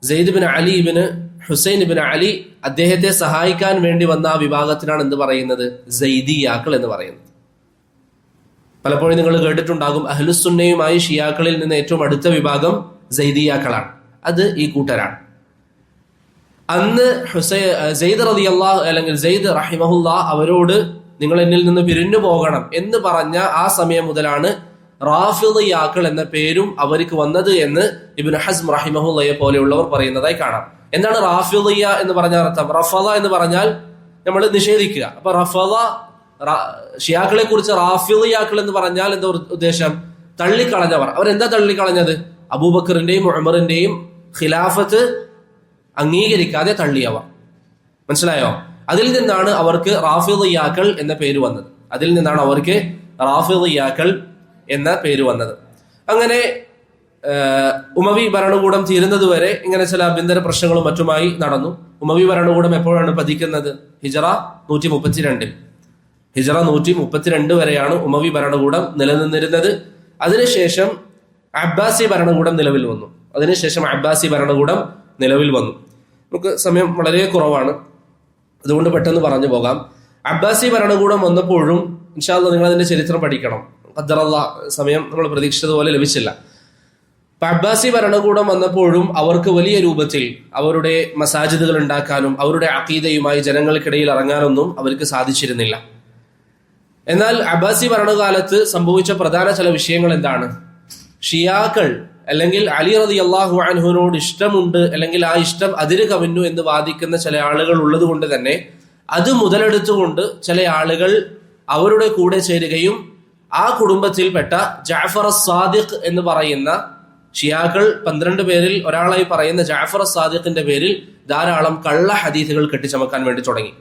Syed bin Ali ibn Hussain ibn Ali അദ്ദേഹത്തെ സഹായിക്കാൻ വേണ്ടി വന്ന ആ വിഭാഗത്തിനാണ് എന്ത് പറയുന്നത്? സൈദിയാക്കൾ എന്ന് പറയുന്നത്. പലപ്പോഴും നിങ്ങൾ കേട്ടിട്ടുണ്ടാകും, അഹ്ലുസുന്നയുമായി ഷിയാക്കളിൽ നിന്ന് ഏറ്റവും അടുത്ത വിഭാഗം സൈദിയാക്കളാണ്. അത് ഈ കൂട്ടരാണ്. അന്ന് സെയ്ദ് റളിയല്ലാഹു അല്ലെങ്കിൽ സെയ്ദ് റഹിമഹുല്ലാ അവരോട് നിങ്ങൾ എന്നിൽ നിന്ന് പിരിഞ്ഞു പോകണം എന്ന് പറഞ്ഞ ആ സമയം മുതലാണ് റാഫിദിയാക്കൾ എന്ന പേരും അവർക്ക് വന്നത് എന്ന് ഇബ്നു ഹസ്ം റഹിമഹുല്ലയെ പോലെയുള്ളവർ പറയുന്നതായി കാണാം. എന്താണ് റാഫിദിയ എന്ന് പറഞ്ഞാൽ അർത്ഥം? റഫള എന്ന് പറഞ്ഞാൽ നമ്മൾ നിഷേധിക്കുക. അപ്പൊ റഫള ഷിയാക്കളെ കുറിച്ച് റാഫിദിയാക്കൾ എന്ന് പറഞ്ഞാൽ എന്താ ഉദ്ദേശം? തള്ളിക്കളഞ്ഞവർ. അവരെന്താ തള്ളിക്കളഞ്ഞത്? അബൂബക്കറിന്റെയും ഉമറിന്റെയും ഖിലാഫത്ത് അംഗീകരിക്കാതെ തള്ളിയവർ. മനസ്സിലായോ? അതിൽ നിന്നാണ് അവർക്ക് റാഫിദിയാക്കൾ എന്ന പേര് വന്നത്. അതിൽ നിന്നാണ് അവർക്ക് റാഫിദിയാക്കൾ എന്ന പേര് വന്നത്. അങ്ങനെ ഉമവി ഭരണകൂടം തീരുന്നത് വരെ ഇങ്ങനെ ചില ആഭ്യന്തര പ്രശ്നങ്ങളും മറ്റുമായി നടന്നു. ഉമവി ഭരണകൂടം എപ്പോഴാണ് പതിക്കുന്നത്? ഹിജറ 132. ഹിജറ 132 വരെയാണ് ഉമവി ഭരണകൂടം നിലനിന്നിരുന്നത്. അതിനുശേഷം അബ്ബാസി ഭരണകൂടം നിലവിൽ വന്നു. നമുക്ക് സമയം വളരെ കുറവാണ്, അതുകൊണ്ട് പെട്ടെന്ന് പറഞ്ഞു പോകാം. അബ്ബാസി ഭരണകൂടം വന്നപ്പോഴും ഇൻഷാ അല്ലാഹ് നിങ്ങൾ അതിന്റെ ചരിത്രം പഠിക്കണം. ഖദ്ദറല്ലാഹ് സമയം നമ്മൾ പ്രതീക്ഷിച്ചതുപോലെ ലഭിച്ചില്ല. അബ്ബാസി ഭരണകൂടം വന്നപ്പോഴും അവർക്ക് വലിയ രൂപത്തിൽ അവരുടെ മസാജിദുകൾ ഉണ്ടാക്കാനും അവരുടെ അഖീദയുമായി ജനങ്ങൾക്കിടയിൽ ഇറങ്ങാനൊന്നും അവർക്ക് സാധിച്ചിരുന്നില്ല. എന്നാൽ അബ്ബാസി ഭരണകാലത്ത് സംഭവിച്ച പ്രധാന ചില വിഷയങ്ങൾ എന്താണ്? ഷിയാക്കൾ അല്ലെങ്കിൽ അലി റളിയല്ലാഹു അൻഹുവിനോട് ഇഷ്ടമുണ്ട്, അല്ലെങ്കിൽ ആ ഇഷ്ടം അതിര് കവിഞ്ഞു എന്ന് വാദിക്കുന്ന ചില ആളുകൾ ഉള്ളത് കൊണ്ട് തന്നെ അത് മുതലെടുത്തുകൊണ്ട് ചില ആളുകൾ അവരുടെ കൂടെ ചേരുകയും ആ കുടുംബത്തിൽപ്പെട്ട ജഅഫർ സാദിഖ് എന്ന് പറയുന്ന ഷിയാക്കൾ 12 പേരിൽ ഒരാളായി പറയുന്ന ജഅഫർ സാദിഖിന്റെ പേരിൽ ധാരാളം കള്ള ഹദീസുകൾ കെട്ടിച്ചമക്കാൻ വേണ്ടി തുടങ്ങി,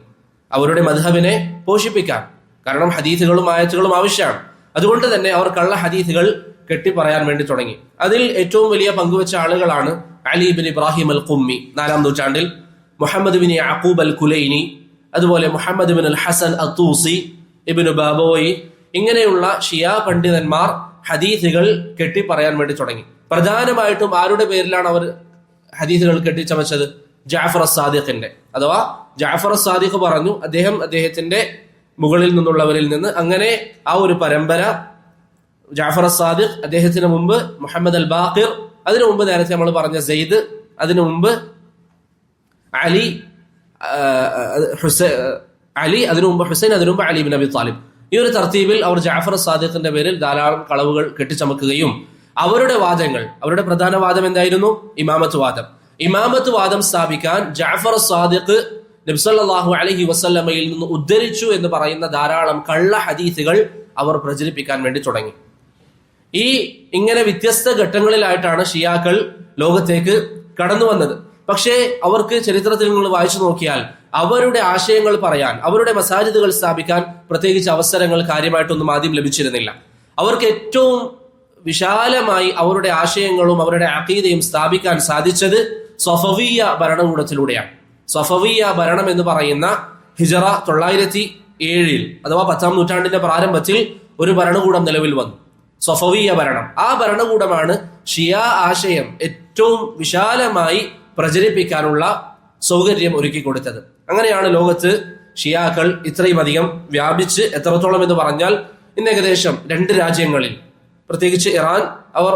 അവരുടെ മദ്ഹബിനെ പോഷിപ്പിക്കാൻ. കാരണം ഹദീസുകളും ആയത്തുകളും ആവശ്യമാണ്. അതുകൊണ്ട് തന്നെ അവർ കള്ള ഹദീസുകൾ കെട്ടിപ്പറയാൻ വേണ്ടി തുടങ്ങി. അതിൽ ഏറ്റവും വലിയ പങ്കുവെച്ച ആളുകളാണ് അലി ബിൻ ഇബ്രാഹിം അൽ ഖുമ്മി 4-ാം നൂറ്റാണ്ടിൽ, മുഹമ്മദ് ബിൻ യഅഖൂബ് അൽ കുലൈനി, അതുപോലെ മുഹമ്മദ് ബിൻ അൽ ഹസൻ അത്തൂസി, ഇബ്നു ബാബോയി, ഇങ്ങനെയുള്ള ഷിയ പണ്ഡിതന്മാർ ഹദീസുകൾ കെട്ടിപ്പറയാൻ വേണ്ടി തുടങ്ങി. പ്രധാനമായിട്ടും ആരുടെ പേരിലാണ് അവർ ഹദീസുകൾ കെട്ടിച്ചമച്ചത്? ജഅഫർ സാദിഖിന്റെ. അഥവാ ജഅഫർ സാദിഖ് പറഞ്ഞു, അദ്ദേഹത്തിന്റെ മുകളിൽ നിന്നുള്ളവരിൽ നിന്ന്. അങ്ങനെ ആ ഒരു പരമ്പര ജഅഫർ സാദിഖ്, അദ്ദേഹത്തിന് മുമ്പ് മുഹമ്മദ് അൽ ബാഖിർ, അതിനു മുമ്പ് നേരത്തെ നമ്മൾ പറഞ്ഞ സെയ്ദ്, അതിനു മുമ്പ് അലി, അതിനു മുമ്പ് ഹുസൈൻ, അതിനു മുമ്പ് അലി ബിൻ അബി താലിബ്. ഈ ഒരു തർത്തീബിൽ അവർ ജഅഫർ സാദിഖിന്റെ പേരിൽ ധാരാളം കളവുകൾ കെട്ടിച്ചമക്കുകയും അവരുടെ വാദങ്ങൾ, അവരുടെ പ്രധാന വാദം എന്തായിരുന്നു? ഇമാമത്ത് വാദം സ്ഥാപിക്കാൻ ജഅഫർ സാദിഖ് നബി സല്ലല്ലാഹു അലൈഹി വസല്ലമയിൽ നിന്ന് ഉദ്ധരിച്ചു എന്ന് പറയുന്ന ധാരാളം കള്ള ഹദീസുകൾ അവർ പ്രചരിപ്പിക്കാൻ വേണ്ടി തുടങ്ങി. ഇങ്ങനെ വ്യത്യസ്ത ഘട്ടങ്ങളിലായിട്ടാണ് ഷിയാക്കൾ ലോകത്തേക്ക് കടന്നു വന്നത്. പക്ഷേ അവർക്ക് ചരിത്രത്തിൽ നിങ്ങൾ വായിച്ചു നോക്കിയാൽ അവരുടെ ആശയങ്ങൾ പറയാൻ, അവരുടെ മസാജിദുകൾ സ്ഥാപിക്കാൻ പ്രത്യേകിച്ച് അവസരങ്ങൾ കാര്യമായിട്ടൊന്നും ആദ്യം ലഭിച്ചിരുന്നില്ല. അവർക്ക് ഏറ്റവും വിശാലമായി അവരുടെ ആശയങ്ങളും അവരുടെ അഖീദയും സ്ഥാപിക്കാൻ സാധിച്ചത് സഫവിയ്യ ഭരണകൂടത്തിലൂടെയാണ്. സഫവിയ്യ ഭരണം എന്ന് പറയുന്ന ഹിജറ 907 അഥവാ 10-ാം നൂറ്റാണ്ടിന്റെ പ്രാരംഭത്തിൽ ഒരു ഭരണകൂടം നിലവിൽ വന്നു, സഫവിയ്യ ഭരണം. ആ ഭരണകൂടമാണ് ഷിയ ആശയം ഏറ്റവും വിശാലമായി പ്രചരിപ്പിക്കാനുള്ള സൗകര്യം ഒരുക്കി കൊടുത്തത്. അങ്ങനെയാണ് ലോകത്ത് ഷിയാക്കൾ ഇത്രയും അധികം വ്യാപിച്ച്, എത്രത്തോളം എന്ന് പറഞ്ഞാൽ ഇന്ന് ഏകദേശം 2 രാജ്യങ്ങളിൽ, പ്രത്യേകിച്ച് ഇറാൻ, അവർ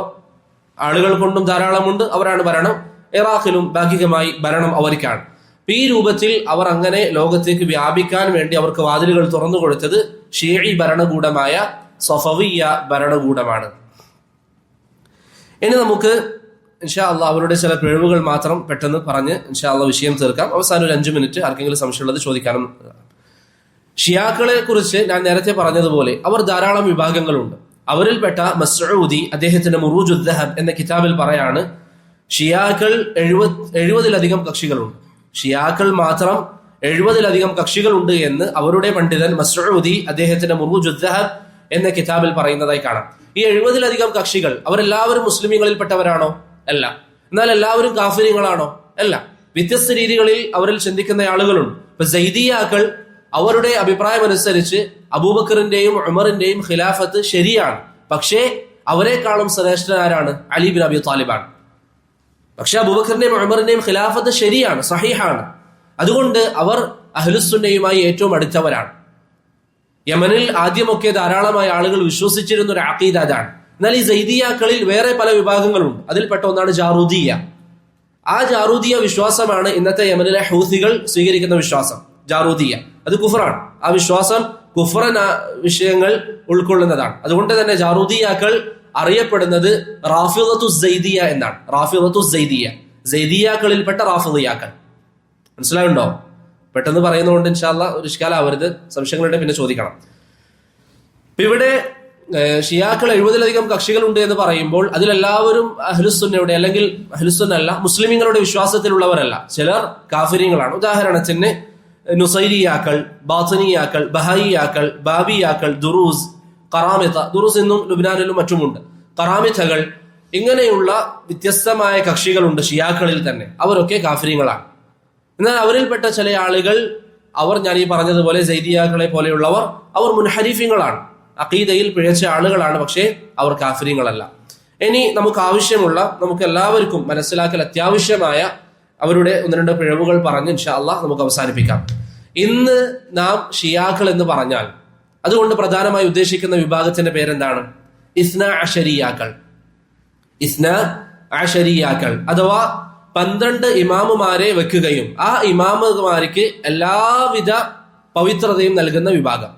ആളുകൾ കൊണ്ടും ധാരാളമുണ്ട്, അവരാണ് ഭരണം. ഇറാഖിലും ഭാഗികമായി ഭരണം അവർക്കാണ്. ഈ രൂപത്തിൽ അവർ അങ്ങനെ ലോകത്തേക്ക് വ്യാപിക്കാൻ വേണ്ടി അവർക്ക് വാതിലുകൾ തുറന്നു കൊടുത്തത് ഷിയഈ ഭരണകൂടമായ സഫവിയ്യ ഭരണകൂടമാണ്. ഇനി നമുക്ക് ഇൻഷാ അല്ലാഹ് അവരുടെ ചില പിഴവുകൾ മാത്രം പെട്ടെന്ന് പറഞ്ഞ് ഇൻഷാ അല്ലാഹ് വിഷയം തീർക്കാം. അവസാനം ഒരു 5 മിനിറ്റ് ആർക്കെങ്കിലും സംശയമുള്ളത് ചോദിക്കാനും. ഷിയാക്കളെ കുറിച്ച് ഞാൻ നേരത്തെ പറഞ്ഞതുപോലെ അവർ ധാരാളം വിഭാഗങ്ങളുണ്ട്. അവരിൽപ്പെട്ട മസ്ഊദി അദ്ദേഹത്തിന്റെ മുറൂജുദ് ദഹബ് എന്ന കിതാബിൽ പറയാണ്, ഷിയാക്കൾ 70-ലധികം കക്ഷികളുണ്ട്. ഷിയാക്കൾ മാത്രം 70-ലധികം കക്ഷികളുണ്ട് എന്ന് അവരുടെ പണ്ഡിതൻ മസ്ഊദി അദ്ദേഹത്തിന്റെ മുറൂജുദ് ദഹബ് എന്ന കിതാബിൽ പറയുന്നതായി കാണാം. ഈ 70-ലധികം കക്ഷികൾ അവരെല്ലാവരും മുസ്ലിമീങ്ങളിൽപ്പെട്ടവരാണോ? അല്ല. എന്നാൽ എല്ലാവരും കാഫിര്യങ്ങളാണോ? അല്ല. വ്യത്യസ്ത രീതികളിൽ അവരിൽ ചിന്തിക്കുന്ന ആളുകളുണ്ട്. ഇപ്പൊ സൈദിയാക്കൾ അവരുടെ അഭിപ്രായം അനുസരിച്ച് അബൂബക്കറിന്റെയും ഉമറിന്റെയും ഖിലാഫത്ത് ശരിയാണ്, പക്ഷേ അവരെക്കാളും ശ്രേഷ്ഠനാരാണ്? അലി ബിൻ അബി താലിബാണ്. പക്ഷെ അബൂബക്കറിന്റെയും ഉമറിന്റെയും ഖിലാഫത്ത് ശരിയാണ്, സഹീഹാണ്. അതുകൊണ്ട് അവർ അഹ്ലുസുന്നയുമായി ഏറ്റവും അടുത്തവരാണ്. യമനിൽ ആദ്യമൊക്കെ ധാരാളമായ ആളുകൾ വിശ്വസിച്ചിരുന്ന ഒരു അഖീദ അതാണ്. എന്നാൽ ഈ സൈദിയാക്കളിൽ വേറെ പല വിഭാഗങ്ങളുണ്ട്. അതിൽപ്പെട്ട ഒന്നാണ് ജാറൂദിയ. ആ ജാറൂദിയ വിശ്വാസമാണ് ഇന്നത്തെ യമനിലെ ഹൂസികൾ സ്വീകരിക്കുന്ന വിശ്വാസം. ജാറൂദിയ അത് കുഫറാണ്. ആ വിശ്വാസം കുഫറൻ വിഷയങ്ങൾ ഉൾക്കൊള്ളുന്നതാണ്. അതുകൊണ്ട് തന്നെ ജാറൂദിയാക്കൾ അറിയപ്പെടുന്നത് റാഫിദത്തു സൈദിയ എന്നാണ്. റാഫിദത്തു സൈദിയ, സൈദിയാക്കളിൽപ്പെട്ട റാഫിദിയാക്കൾ. മനസ്സിലാവുണ്ടോ? പെട്ടെന്ന് പറയുന്നതുകൊണ്ട് ഇൻഷാ അല്ലാഹ് ഒരു ഇഷ്കാലാവരുത്, സംശയങ്ങളുടെ പിന്നെ ചോദിക്കണം. ഇവിടെ ഷിയാക്കൾ 70-ലധികം കക്ഷികളുണ്ട് എന്ന് പറയുമ്പോൾ അതിലെല്ലാവരും അഹ്ലുസുന്നയുടെ അല്ലെങ്കിൽ അഹ്ലുസുന്ന അല്ല, മുസ്ലിമീങ്ങളുടെ വിശ്വാസത്തിലുള്ളവരല്ല. ചിലർ കാഫിര്യങ്ങളാണ്. ഉദാഹരണത്തിന് നുസൈരിയാക്കൾ, ബാത്തിനിയാക്കൾ, ബഹായിയാക്കൾ, ബാബിയാക്കൾ, ദുറൂസ്, കറാമിത്ത, ദുറൂസ് എന്നും ലുബ്നാനിലും മറ്റുമുണ്ട്, കറാമിത്തകൾ, ഇങ്ങനെയുള്ള വ്യത്യസ്തമായ കക്ഷികളുണ്ട് ഷിയാക്കളിൽ തന്നെ. അവരൊക്കെ കാഫിര്യങ്ങളാണ്. എന്നാൽ അവരിൽപ്പെട്ട ചില ആളുകൾ, അവർ ഞാൻ ഈ പറഞ്ഞതുപോലെ സൈദിയാക്കളെ പോലെയുള്ളവർ, അവർ മുൻഹരിഫീങ്ങളാണ്, അഖീദയിൽ പിഴച്ച ആളുകളാണ്, പക്ഷേ അവർ കാഫിര്യങ്ങളല്ല. ഇനി നമുക്ക് ആവശ്യമുള്ള, നമുക്ക് എല്ലാവർക്കും മനസ്സിലാക്കൽ അത്യാവശ്യമായ അവരുടെ 1-2 പിഴവുകൾ പറഞ്ഞ് ഇൻഷാ അല്ലാഹ് നമുക്ക് അവസാനിപ്പിക്കാം. ഇന്ന് നാം ഷിയാക്കൾ എന്ന് പറഞ്ഞാൽ അതുകൊണ്ട് പ്രധാനമായി ഉദ്ദേശിക്കുന്ന വിഭാഗത്തിന്റെ പേരെന്താണ്? ഇസ്നാ അശരിയാക്കൾ. ഇസ്നാ അശരിയാക്കൾ അഥവാ 12 ഇമാമുമാരെ വെക്കുകയും ആ ഇമാമുമാർക്ക് എല്ലാവിധ പവിത്രതയും നൽകുന്ന വിഭാഗം.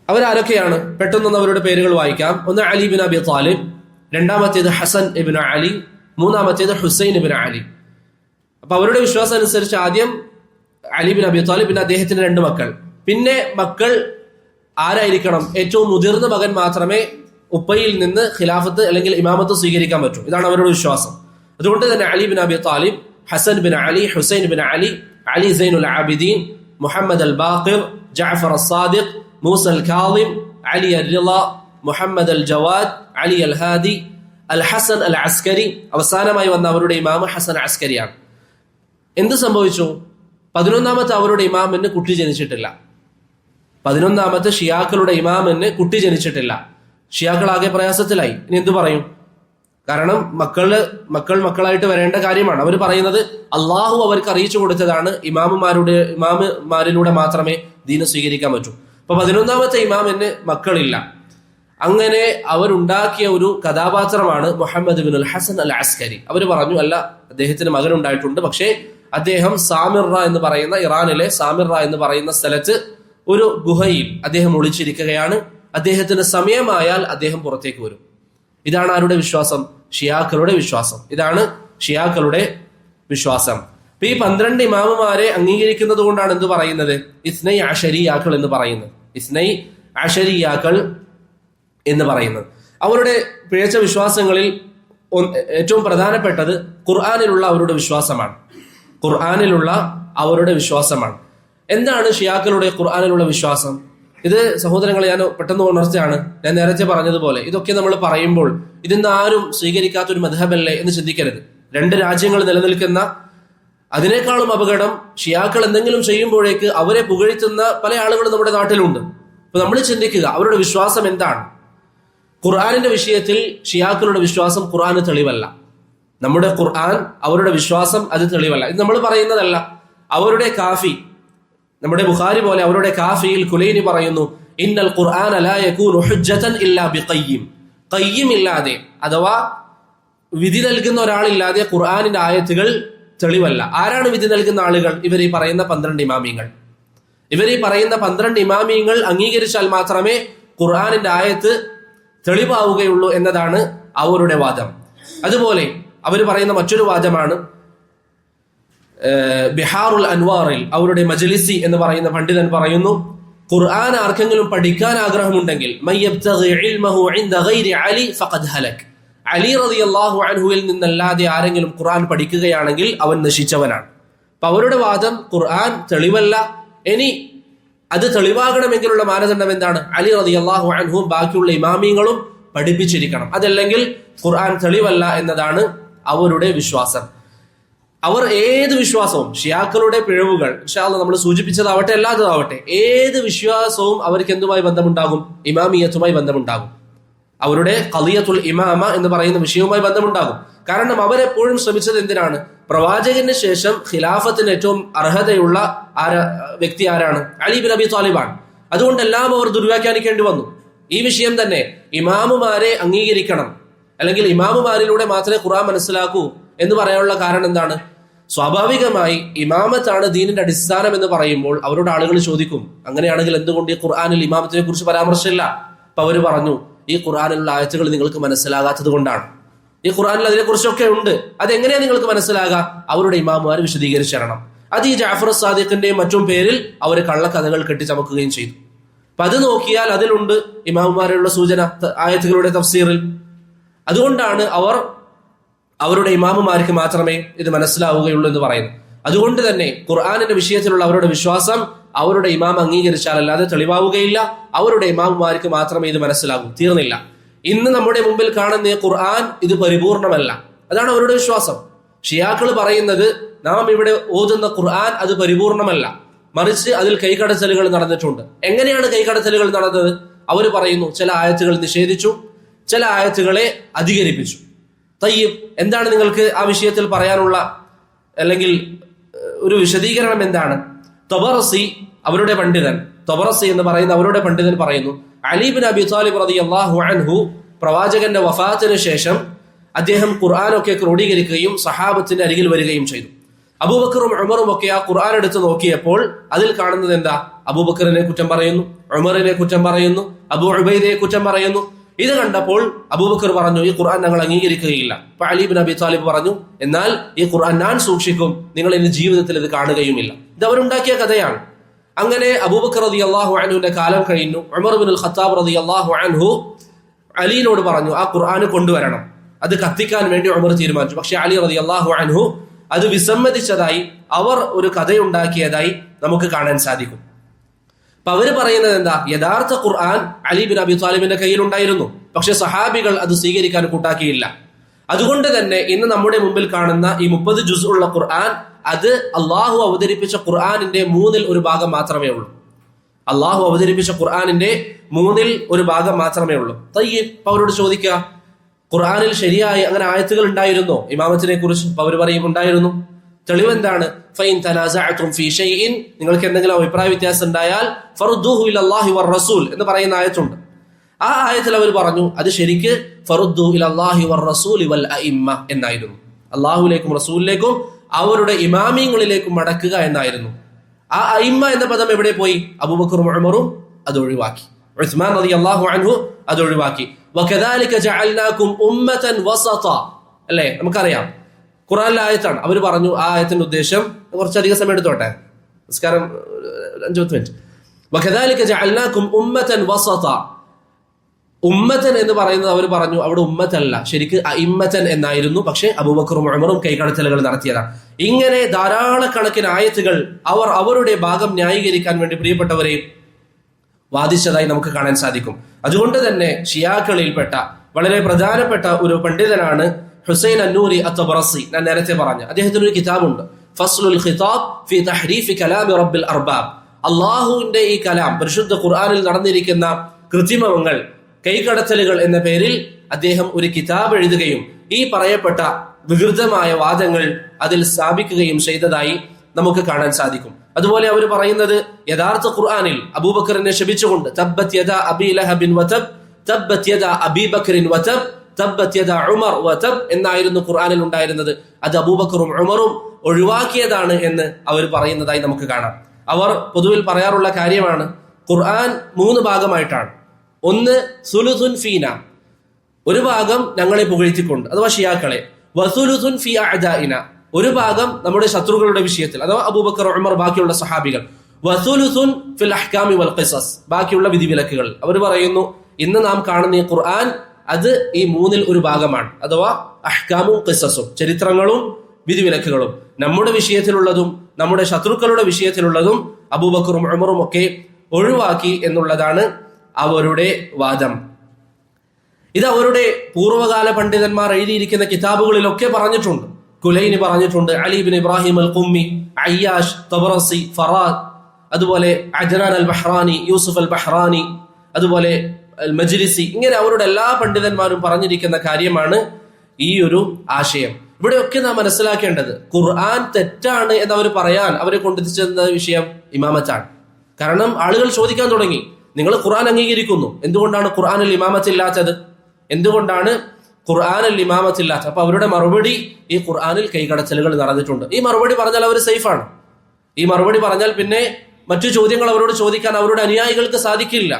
അവരാരൊക്കെയാണ്? പെട്ടെന്നൊന്ന് അവരുടെ പേരുകൾ വായിക്കാം. ഒന്ന് അലി ബിൻ അബി താലിബ്, രണ്ടാമത്തേത് ഹസൻ ഇബ്നു അലി, മൂന്നാമത്തേത് ഹുസൈൻ ഇബ്നു അലി. അപ്പൊ അവരുടെ വിശ്വാസം അനുസരിച്ച് ആദ്യം അലി ബിൻ അബി താലിബ്, പിന്നെ അദ്ദേഹത്തിന് 2 മക്കൾ. പിന്നെ മക്കൾ ആരായിരിക്കണം? ഏറ്റവും മുതിർന്ന മകൻ മാത്രമേ ഉപ്പയിൽ നിന്ന് ഖിലാഫത്ത് അല്ലെങ്കിൽ ഇമാമത്ത് സ്വീകരിക്കാൻ പറ്റൂ. ഇതാണ് അവരുടെ വിശ്വാസം. അതുകൊണ്ട് തന്നെ Ali bin Abi Talib, Hasan bin Ali, Hussain bin Ali, Ali Zainul Abidin, Muhammad al Baqir, Jafar as Sadiq, Musa al Kazim, Ali al Rida, Muhammad al Jawad, Ali al Hadi, al Hasan al Askari. അവസാനമായി വന്ന അവരുടെ ഇമാം ഹസൻ അസ്കരിയാണ്. എന്ത് സംഭവിച്ചു? 11ാമത്തെ അവരുടെ ഇമാമിന് കുട്ടി ജനിച്ചിട്ടില്ല. 11ാമത്തെ ഷിയാക്കളുടെ ഇമാമിന് കുട്ടി ജനിച്ചിട്ടില്ല. ഷിയാക്കളാകെ പ്രയാസത്തിലായി. ഇനി എന്തു പറയും? കാരണം മക്കളായിട്ട് വരേണ്ട കാര്യമാണ്. അവർ പറയുന്നത് അള്ളാഹു അവർക്ക് അറിയിച്ചു കൊടുത്തതാണ്, ഇമാമുമാരിലൂടെ മാത്രമേ ദീന് സ്വീകരിക്കാൻ പറ്റൂ. അപ്പൊ 11ാമത്തെ ഇമാമിന് മക്കളില്ല. അങ്ങനെ അവരുണ്ടാക്കിയ ഒരു കഥാപാത്രമാണ് മുഹമ്മദ് ബിൻ അൽ ഹസൻ അൽ അസ്കരി. അവർ പറഞ്ഞു, അല്ല, അദ്ദേഹത്തിന് മകനുണ്ടായിട്ടുണ്ട്, പക്ഷേ അദ്ദേഹം സാമിറ എന്ന് പറയുന്ന, ഇറാനിലെ സാമിറ എന്ന് പറയുന്ന സ്ഥലത്ത് ഒരു ഗുഹയിൽ അദ്ദേഹം ഒളിച്ചിരിക്കുകയാണ്. അദ്ദേഹത്തിന് സമയമായാൽ അദ്ദേഹം പുറത്തേക്ക് വരും. ഇതാണ് ആരുടെ വിശ്വാസം? ഷിയാക്കളുടെ വിശ്വാസം. ഇതാണ് ഷിയാക്കളുടെ വിശ്വാസം. ഈ 12 ഇമാമുമാരെ അംഗീകരിക്കുന്നത് കൊണ്ടാണ് എന്ത് പറയുന്നത്? ഇസ്നൈ അശരിയാക്കൾ എന്ന് പറയുന്നത്. ഇസ്നൈ അശരിയാക്കൾ എന്ന് പറയുന്നത്. അവരുടെ പിഴച്ച വിശ്വാസങ്ങളിൽ ഏറ്റവും പ്രധാനപ്പെട്ടത് ഖുർആനിലുള്ള അവരുടെ വിശ്വാസമാണ്. ഖുർആനിലുള്ള അവരുടെ വിശ്വാസമാണ്. എന്താണ് ഷിയാക്കളുടെ ഖുർആനിലുള്ള വിശ്വാസം? ഇത് സഹോദരങ്ങളെ, ഞാൻ പെട്ടെന്ന് ഉണർച്ചയാണ്. ഞാൻ നേരത്തെ പറഞ്ഞതുപോലെ ഇതൊക്കെ നമ്മൾ പറയുമ്പോൾ ഇതിന്ന് ആരും സ്വീകരിക്കാത്തൊരു മദ്ഹബല്ലേ എന്ന് ചിന്തിക്കരുത്. 2 രാജ്യങ്ങൾ നിലനിൽക്കുന്ന, അതിനേക്കാളും അപകടം ഷിയാക്കൾ എന്തെങ്കിലും ചെയ്യുമ്പോഴേക്ക് അവരെ പുകഴ്ത്തുന്ന പല ആളുകളും നമ്മുടെ നാട്ടിലുണ്ട്. അപ്പൊ നമ്മൾ ചിന്തിക്കുക അവരുടെ വിശ്വാസം എന്താണ്. ഖുർആനിന്റെ വിഷയത്തിൽ ഷിയാക്കളുടെ വിശ്വാസം ഖുർആന് തെളിവല്ല. നമ്മുടെ ഖുർആൻ അവരുടെ വിശ്വാസം അത് തെളിവല്ല. ഇത് നമ്മൾ പറയുന്നതല്ല. അവരുടെ കാഫി, നമ്മുടെ ബുഖാരി പോലെ അവരുടെ കാഫിയിൽ കുലൈനി പറയുന്നു, ഇന്നൽ ഖുർആന ലാ യകൂനു ഹുജ്ജതൻ ഇല്ലാ ബിഖയ്യിം. ഖയ്യിം ഇല്ലാതെ, അഥവാ വിധി നൽകുന്ന ഒരാളില്ലാതെ ഖുർആനിന്റെ ആയത്തുകൾ തെളിവല്ല. ആരാണ് വിധി നൽകുന്ന ആളുകൾ? ഇവർ ഈ പറയുന്ന 12 ഇമാമിങ്ങൾ. ഇവർ ഈ പറയുന്ന 12 ഇമാമിങ്ങൾ അംഗീകരിച്ചാൽ മാത്രമേ ഖുർആനിന്റെ ആയത്ത് തെളിവാവുകയുള്ളൂ എന്നതാണ് അവരുടെ വാദം. അതുപോലെ അവർ പറയുന്ന മറ്റൊരു വാദമാണ്, ബിഹാറുൽ അൻവാറിൽ അവരുടെ മജ്ലിസി എന്ന് പറയുന്ന പണ്ഡിതൻ പറയുന്നു, ഖുർആൻ ആർക്കെങ്കിലും പഠിക്കാൻ ആഗ്രഹമുണ്ടെങ്കിൽ അലി റളിയല്ലാഹു അൻഹുവിൽ നിന്നല്ലാതെ ആരെങ്കിലും ഖുർആൻ പഠിക്കുകയാണെങ്കിൽ അവൻ നശിച്ചവനാണ്. അപ്പൊ അവരുടെ വാദം ഖുർആൻ തെളിവല്ല. ഇനി അത് തെളിവാകണമെങ്കിലുള്ള മാനദണ്ഡം എന്താണ്? അലി റളിയല്ലാഹു അൻഹുവും ബാക്കിയുള്ള ഇമാമിങ്ങളും പഠിപ്പിച്ചിരിക്കണം. അതല്ലെങ്കിൽ ഖുർആൻ തെളിവല്ല എന്നതാണ് അവരുടെ വിശ്വാസം. അവർ ഏത് വിശ്വാസവും, ഷിയാക്കളുടെ പിഴവുകൾ ഇൻഷാ അല്ലാഹ് നമ്മൾ സൂചിപ്പിച്ചതാവട്ടെ അല്ലാത്തതാവട്ടെ, ഏത് വിശ്വാസവും അവർക്ക് എന്തുമായി ബന്ധമുണ്ടാകും? ഇമാമിയത്തുമായി ബന്ധമുണ്ടാകും. അവരുടെ ഖളിയത്തുൽ ഇമാമ എന്ന് പറയുന്ന വിഷയവുമായി ബന്ധമുണ്ടാകും. കാരണം അവരെപ്പോഴും ശ്രമിച്ചത് എന്തിനാണ്? പ്രവാചകന് ശേഷം ഖിലാഫത്തിന് ഏറ്റവും അർഹതയുള്ള വ്യക്തി ആരാണ്? അലി ബിൻ അബി ത്വാലിബാണ്. അതുകൊണ്ടെല്ലാം അവർ ദുർവ്യാഖ്യാനിക്കേണ്ടി വന്നു. ഈ വിഷയം തന്നെ ഇമാമുമാരെ അംഗീകരിക്കണം, അല്ലെങ്കിൽ ഇമാമുമാരിലൂടെ മാത്രമേ ഖുർആൻ മനസ്സിലാക്കൂ എന്ന് പറയാനുള്ള കാരണം എന്താണ്? സ്വാഭാവികമായി ഇമാമത്താണ് ദീനിന്റെ അടിസ്ഥാനം എന്ന് പറയുമ്പോൾ അവരോട് ആളുകൾ ചോദിക്കും, അങ്ങനെയാണെങ്കിൽ എന്തുകൊണ്ട് ഈ ഖുർആനിൽ ഇമാമത്തിനെ കുറിച്ച് പരാമർശമില്ല? അപ്പൊ അവര് പറഞ്ഞു, ഈ ഖുർആനിലുള്ള ആയത്തുകൾ നിങ്ങൾക്ക് മനസ്സിലാകാത്തത് കൊണ്ടാണ്. ഈ ഖുർആനിൽ അതിനെക്കുറിച്ചൊക്കെ ഉണ്ട്, അതെങ്ങനെയാ നിങ്ങൾക്ക് മനസ്സിലാകാം? അവരുടെ ഇമാമുമാർ വിശദീകരിച്ചു തരണം. അത് ഈ ജാഫർ സാദിഖിന്റെയും മറ്റും പേരിൽ അവർ കള്ളക്കഥകൾ കെട്ടിച്ചമക്കുകയും ചെയ്തു. അപ്പൊ അത് നോക്കിയാൽ അതിലുണ്ട് ഇമാമുമാരുള്ള സൂചന ആയത്തുകളുടെ തഫ്സീറിൽ. അതുകൊണ്ടാണ് അവർ അവരുടെ ഇമാമുമാർക്ക് മാത്രമേ ഇത് മനസ്സിലാവുകയുള്ളൂ എന്ന് പറയുന്നു. അതുകൊണ്ട് തന്നെ ഖുർആനിന്റെ വിഷയത്തിലുള്ള അവരുടെ വിശ്വാസം അവരുടെ ഇമാം അംഗീകരിച്ചാൽ അല്ലാതെ തെളിവാവുകയില്ല. അവരുടെ ഇമാമുമാർക്ക് മാത്രമേ ഇത് മനസ്സിലാകൂ. തീർന്നില്ല. ഇന്ന് നമ്മുടെ മുമ്പിൽ കാണുന്ന ഈ ഖുർആൻ ഇത് പരിപൂർണമല്ല, അതാണ് അവരുടെ വിശ്വാസം. ഷിയാക്കൾ പറയുന്നത് നാം ഇവിടെ ഓതുന്ന ഖുർആൻ അത് പരിപൂർണമല്ല, മറിച്ച് അതിൽ കൈകടത്തലുകൾ നടന്നിട്ടുണ്ട്. എങ്ങനെയാണ് കൈകടത്തലുകൾ നടന്നത്? അവർ പറയുന്നു, ചില ആയത്തുകൾ നിഷേധിച്ചു, ചില ആയത്തുകളെ അധികരിപ്പിച്ചു. തയ്യിബ്, എന്താണ് നിങ്ങൾക്ക് ആ വിഷയത്തിൽ പറയാനുള്ള അല്ലെങ്കിൽ ഒരു വിശദീകരണം എന്താണ്? തബറസി, അവരുടെ പണ്ഡിതൻ, തബറസി എന്ന് പറയുന്ന അവരുടെ പണ്ഡിതൻ പറയുന്നു, അലി ബിൻ അബി ത്വാലിബ് റളിയല്ലാഹു അൻഹു പ്രവാചകന്റെ വഫാത്തിന് ശേഷം അദ്ദേഹം ഖുർആനൊക്കെ ക്രോഡീകരിക്കുകയും സഹാബത്തിന്റെ അരികിൽ വരികയും ചെയ്തു. അബൂബക്കറും ഉമറും ഒക്കെ ആ ഖുർആൻ എടുത്ത് നോക്കിയപ്പോൾ അതിൽ കാണുന്നത് എന്താ? അബൂബക്കറിനെ കുറ്റം പറയുന്നു, ഉമറിനെ കുറ്റം പറയുന്നു, അബൂ ഉബൈദയെ കുറ്റം പറയുന്നു. ഇത് കണ്ടപ്പോൾ അബൂബക്കർ പറഞ്ഞു, ഈ ഖുർആൻ ഞങ്ങൾ അംഗീകരിക്കുകയില്ല. അപ്പൊ അലി ബിൻ അബി ത്വാലിബ് പറഞ്ഞു, എന്നാൽ ഈ ഖുർആൻ ഞാൻ സൂക്ഷിക്കും, നിങ്ങൾ എന്റെ ജീവിതത്തിൽ ഇത് കാണുകയുമില്ല. ഇത് അവരുണ്ടാക്കിയ കഥയാണ്. അങ്ങനെ അബൂബക്കർ റളിയല്ലാഹു അൻഹുവിന്റെ കാലം കഴിഞ്ഞു. ഉമർ ഇബ്നുൽ ഖത്താബ് റളിയല്ലാഹു അൻഹു അലിയോട് പറഞ്ഞു, ആ ഖുർആൻ കൊണ്ടുവരണം. അത് കത്തിക്കാൻ വേണ്ടി ഉമർ തീരുമാനിച്ചു. പക്ഷെ അലി റളിയല്ലാഹു അൻഹു അത് വിസമ്മതിച്ചതായി, അവർ ഒരു കഥയുണ്ടാക്കിയതായി നമുക്ക് കാണാൻ സാധിക്കും. അപ്പൊ അവര് പറയുന്നത് എന്താ? യഥാർത്ഥ ഖുർആൻ അലി ബിൻ അബി ത്വാലിബിന്റെ കയ്യിലുണ്ടായിരുന്നു, പക്ഷെ സഹാബികൾ അത് സ്വീകരിക്കാൻ കൂട്ടാക്കിയില്ല. അതുകൊണ്ട് തന്നെ ഇന്ന് നമ്മുടെ മുമ്പിൽ കാണുന്ന ഈ 30 ജുസ് ഉള്ള ഖുർആൻ, അത് അള്ളാഹു അവതരിപ്പിച്ച ഖുർആനിന്റെ 1/3 ഭാഗം മാത്രമേ ഉള്ളൂ. അള്ളാഹു അവതരിപ്പിച്ച ഖുർആനിന്റെ 1/3 ഭാഗം മാത്രമേ ഉള്ളൂ. തയ്യിബ്, അവരോട് ചോദിക്കുക, ഖുർആനിൽ ശരിയായി അങ്ങനെ ആയത്തുകൾ ഉണ്ടായിരുന്നോ ഇമാമത്തിനെ കുറിച്ച്? അവർ പറയും ഉണ്ടായിരുന്നു. തെളിവെന്താണ്? ഫൈൻ തനാസഅതും ഫീ ഷൈഇൻ, നിങ്ങൾക്ക് എന്തെങ്കിലും അഭിപ്രായ വ്യത്യാസം ഉണ്ടായാൽ ഫറുദ്ദൂഹു ഇലല്ലാഹി വർ റസൂൽ എന്ന് പറയുന്ന ആയത്തുണ്ട്. ആ ആയത്തിൽ അവർ പറഞ്ഞു, അത് ശരിക്ക് ഫറുദ്ദൂ ഇലല്ലാഹി വർ റസൂലി വൽ അഇമ്മ എന്നായിരുന്നു. അള്ളാഹുലേക്കും റസൂലിലേക്കും അവരുടെ ഇമാമിയങ്ങളിലേക്കും മടക്കുക എന്നായിരുന്നു. ആ അഇമ്മ എന്ന പദം എവിടെ പോയി? അബൂബക്കറും ഉമറും അത് ഒഴിവാക്കി. ഉസ്മാൻ റളിയല്ലാഹു അൻഹു അത് ഒഴിവാക്കി. വകദാലിക ജഅൽനാകും ഉമ്മതൻ വസത, അല്ലേ? നമുക്കറിയാം ഖുർആനിലെ ആയത്താണ്. അവർ പറഞ്ഞു ആ ആയത്തിന്റെ ഉദ്ദേശം, കുറച്ചധികം സമയം എടുത്തോട്ടെ, നിസ്കാരം 5 മിനിറ്റ്. വകദാലിക ജഅൽനാകും ഉമ്മതൻ വസത, ഉമ്മത്തൻ എന്ന് പറയുന്നത് അവർ പറഞ്ഞു അവിടെ ഉമ്മത്തല്ല, ശരിക്ക് അഇമ്മത്തൻ എന്നായിരുന്നു. പക്ഷെ അബൂബക്കറും ഉമറും കൈകടത്തലുകൾ നടത്തിയതാണ്. ഇങ്ങനെ ധാരാളക്കണക്കിന് ആയത്തുകൾ അവർ അവരുടെ ഭാഗം ന്യായീകരിക്കാൻ വേണ്ടി പ്രിയപ്പെട്ടവരെ വാദിച്ചതായി നമുക്ക് കാണാൻ സാധിക്കും. അതുകൊണ്ട് തന്നെ ഷിയാക്കളിൽപ്പെട്ട വളരെ പ്രധാനപ്പെട്ട ഒരു പണ്ഡിതനാണ് ഹുസൈൻ അന്നൂരി അത്തബറസി. ഞാൻ നേരത്തെ പറഞ്ഞ അദ്ദേഹത്തിന് ഒരു കിതാബുണ്ട്, ഫസ്ലുൽ ഖിതാബ് ഫി തഹ്രീഫ് കലാമി റബ്ബിൽ അർബാബ്. അള്ളാഹുവിന്റെ ഈ കലാം, പരിശുദ്ധ ഖുർആനിൽ നടന്നിരിക്കുന്ന കൃത്രിമങ്ങൾ, കൈകടത്തലുകൾ എന്ന പേരിൽ അദ്ദേഹം ഒരു കിതാബ് എഴുതുകയും ഈ പറയപ്പെട്ട വികൃതമായ വാദങ്ങൾ അതിൽ സ്ഥാപിക്കുകയും ചെയ്തതായി നമുക്ക് കാണാൻ സാധിക്കും. അതുപോലെ അവർ പറയുന്നത് യഥാർത്ഥ ഖുർആനിൽ അബൂബക്കറിനെ ശപിച്ചുകൊണ്ട് തബ്ബത് യദാ അബീ ലഹബിൻ വതബ്, തബ്ബത് യദാ അബീ ബക്കറിൻ വതബ്, തബ്ബത് യദാ ഉമർ വതബ് എന്നായിരുന്നു ഖുർആനിൽ ഉണ്ടായിരുന്നത്. അത് അബൂബക്കറും ഉമറും ഒഴിവാക്കിയതാണ് എന്ന് അവർ പറയുന്നതായി നമുക്ക് കാണാം. അവർ പൊതുവിൽ പറയാറുള്ള കാര്യമാണ്, ഖുർആൻ 3 ഭാഗമായിട്ടാണ്. ഒന്ന് സുലുസുൻ ഫീന, ഒരു ഭാഗം ഞങ്ങളെ പുകഴ്ത്തിക്കൊണ്ട്, അഥവാ ഷിയാക്കളെ. വസുലുസുൻ ഫി അഅദാഇന, ഒരു ഭാഗം നമ്മുടെ ശത്രുക്കളുടെ വിഷയത്തിൽ, അഥവാ അബൂബക്കർ ഉമർ ബാക്കിയുള്ള സഹാബികൾ. വസുലുസുൻ ഫിൽ അഹ്കാമി വൽ ഖിസസ്, ബാക്കിയുള്ള വിധിവിലക്കുകൾ. അവർ പറയുന്നു ഇന്ന് നാം കാണുന്ന ഈ ഖുർആൻ അത് ഈ 1/3 ഭാഗമാണ്, അഥവാ അഹ്കാമും ഖിസസും, ചരിത്രങ്ങളും വിധിവിലക്കുകളും. നമ്മുടെ വിഷയത്തിലുള്ളതും നമ്മുടെ ശത്രുക്കളുടെ വിഷയത്തിലുള്ളതും അബൂബക്കറും ഉമറും ഒക്കെ ഒഴിവാക്കി എന്നുള്ളതാണ് അവരുടെ വാദം. ഇത് അവരുടെ പൂർവ്വകാല പണ്ഡിതന്മാർ എഴുതിയിരിക്കുന്ന കിതാബുകളിലൊക്കെ പറഞ്ഞിട്ടുണ്ട്. കുലൈനി പറഞ്ഞിട്ടുണ്ട്, അലി ബിൻ ഇബ്രാഹിം അൽ ഖുമ്മി, അയ്യാഷ്, തബറസി, ഫറാദ്, അതുപോലെ അജ്നാൻ അൽ ബഹ്റാനി, യൂസുഫ് അൽ ബഹ്റാനി, അതുപോലെ അൽ മജ്ലിസി, ഇങ്ങനെ അവരുടെ എല്ലാ പണ്ഡിതന്മാരും പറഞ്ഞിരിക്കുന്ന കാര്യമാണ് ഈ ഒരു ആശയം. ഇവിടെയൊക്കെ നാം മനസ്സിലാക്കേണ്ടത് ഖുർആൻ തെറ്റാണ് എന്നവർ പറയാൻ അവരെ കൊണ്ടെത്തിച്ചെന്ന വിഷയം ഇമാമത്താണ്. കാരണം ആളുകൾ ചോദിക്കാൻ തുടങ്ങി, നിങ്ങൾ ഖുർആൻ അംഗീകരിക്കുന്നു, എന്തുകൊണ്ടാണ് ഖുർആനിൽ ഇമാമത്തില്ലാത്തത്, എന്തുകൊണ്ടാണ് ഖുർആനിൽ ഇമാമത്തില്ലാത്തത്? അപ്പൊ അവരുടെ മറുപടി, ഈ ഖുർആനിൽ കൈകടച്ചലുകൾ നടന്നിട്ടുണ്ട്. ഈ മറുപടി പറഞ്ഞാൽ അവർ സേഫാണ്. ഈ മറുപടി പറഞ്ഞാൽ പിന്നെ മറ്റു ചോദ്യങ്ങൾ അവരോട് ചോദിക്കാൻ അവരുടെ അനുയായികൾക്ക് സാധിക്കില്ല.